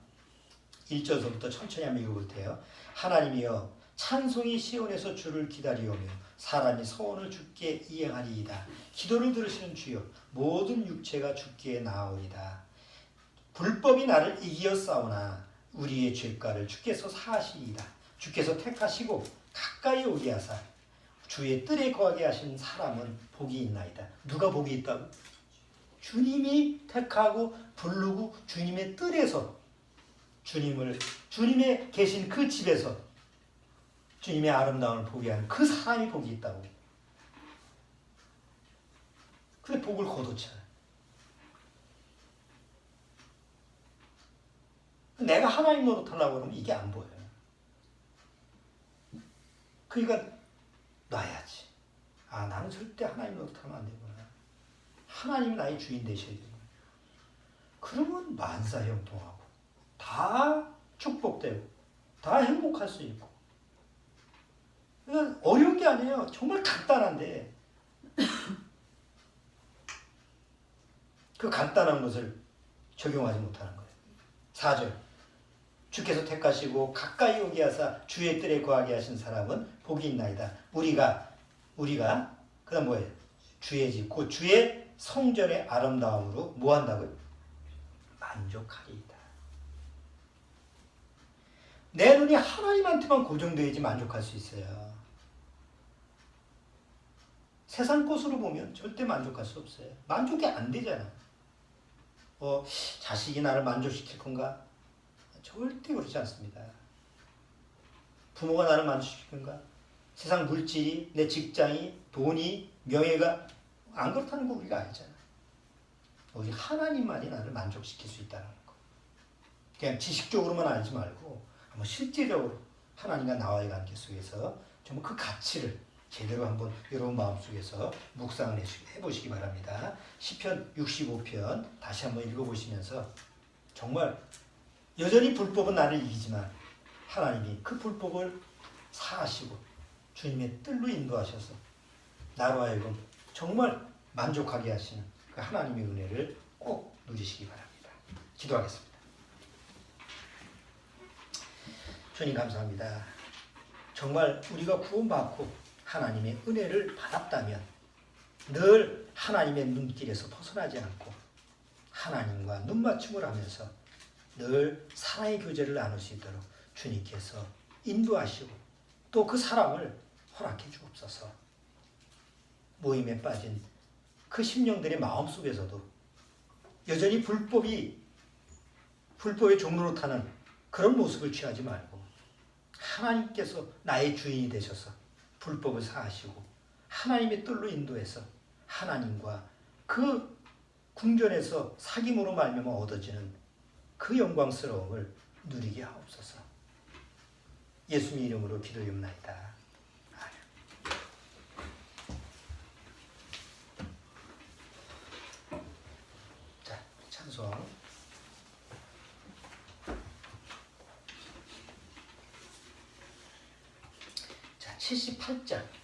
1절서부터 천천히 한번 읽어볼 테요. 하나님이여 찬송이 시온에서 주를 기다리오며 사람이 서원을 주께 이행하리이다. 기도를 들으시는 주여 모든 육체가 주께 나아오리다. 불법이 나를 이기어 싸우나 우리의 죄가를 주께서 사하시이다. 주께서 택하시고 가까이 오게 하사 주의 뜰에 거하게 하신 사람은 복이 있나이다. 누가 복이 있다고? 주님이 택하고 부르고 주님의 뜰에서 주님의 계신 그 집에서 주님의 아름다움을 보게 하는 그 사람이 복이 있다고. 근데 복을 거뒀잖아요. 내가 하나님 노릇하려고 그러면 이게 안 보여요. 그러니까 놔야지. 나는 절대 하나님 노릇하면 안 되구나. 하나님이 나의 주인 되셔야 되구나. 그러면 만사형통하고 다 축복되고 다 행복할 수 있고. 그러니까 어려운 게 아니에요. 정말 간단한데 그 간단한 것을 적용하지 못하는 거예요. 4절. 주께서 택하시고 가까이 오게 하사 주의 뜰에 거하게 하신 사람은 복이 있나이다. 우리가 그다음 뭐예요? 주의 집, 곧 주의 성전의 아름다움으로 뭐 한다고요? 만족하리이다. 내 눈이 하나님한테만 고정되어야지 만족할 수 있어요. 세상 것으로 보면 절대 만족할 수 없어요. 만족이 안 되잖아. 자식이 나를 만족시킬 건가? 절대 그렇지 않습니다. 부모가 나를 만족시킬 건가? 세상 물질이, 내 직장이, 돈이, 명예가 안 그렇다는 거 우리가 알잖아. 오직 하나님만이 나를 만족시킬 수 있다는 거. 그냥 지식적으로만 알지 말고 한번 실제적으로 하나님과 나와의 관계 속에서 정말 그 가치를 제대로 한번 여러분 마음속에서 묵상을 해보시기 바랍니다. 시편 65편 다시 한번 읽어보시면서 정말 여전히 불법은 나를 이기지만 하나님이 그 불법을 사하시고 주님의 뜰로 인도하셔서 나로 하여금 정말 만족하게 하시는 그 하나님의 은혜를 꼭 누리시기 바랍니다. 기도하겠습니다. 주님 감사합니다. 정말 우리가 구원받고 하나님의 은혜를 받았다면 늘 하나님의 눈길에서 벗어나지 않고 하나님과 눈맞춤을 하면서 늘 사랑의 교제를 나눌 수 있도록 주님께서 인도하시고 또 그 사랑을 허락해 주옵소서. 모임에 빠진 그 심령들의 마음속에서도 여전히 불법의 종로로 타는 그런 모습을 취하지 말고 하나님께서 나의 주인이 되셔서 불법을 사하시고 하나님의 뜰로 인도해서 하나님과 그 궁전에서 사귐으로 말미암아 얻어지는 그 영광스러움을 누리게 하옵소서. 예수님 이름으로 기도하옵나이다. 아멘. 자, 찬송. 자, 78장.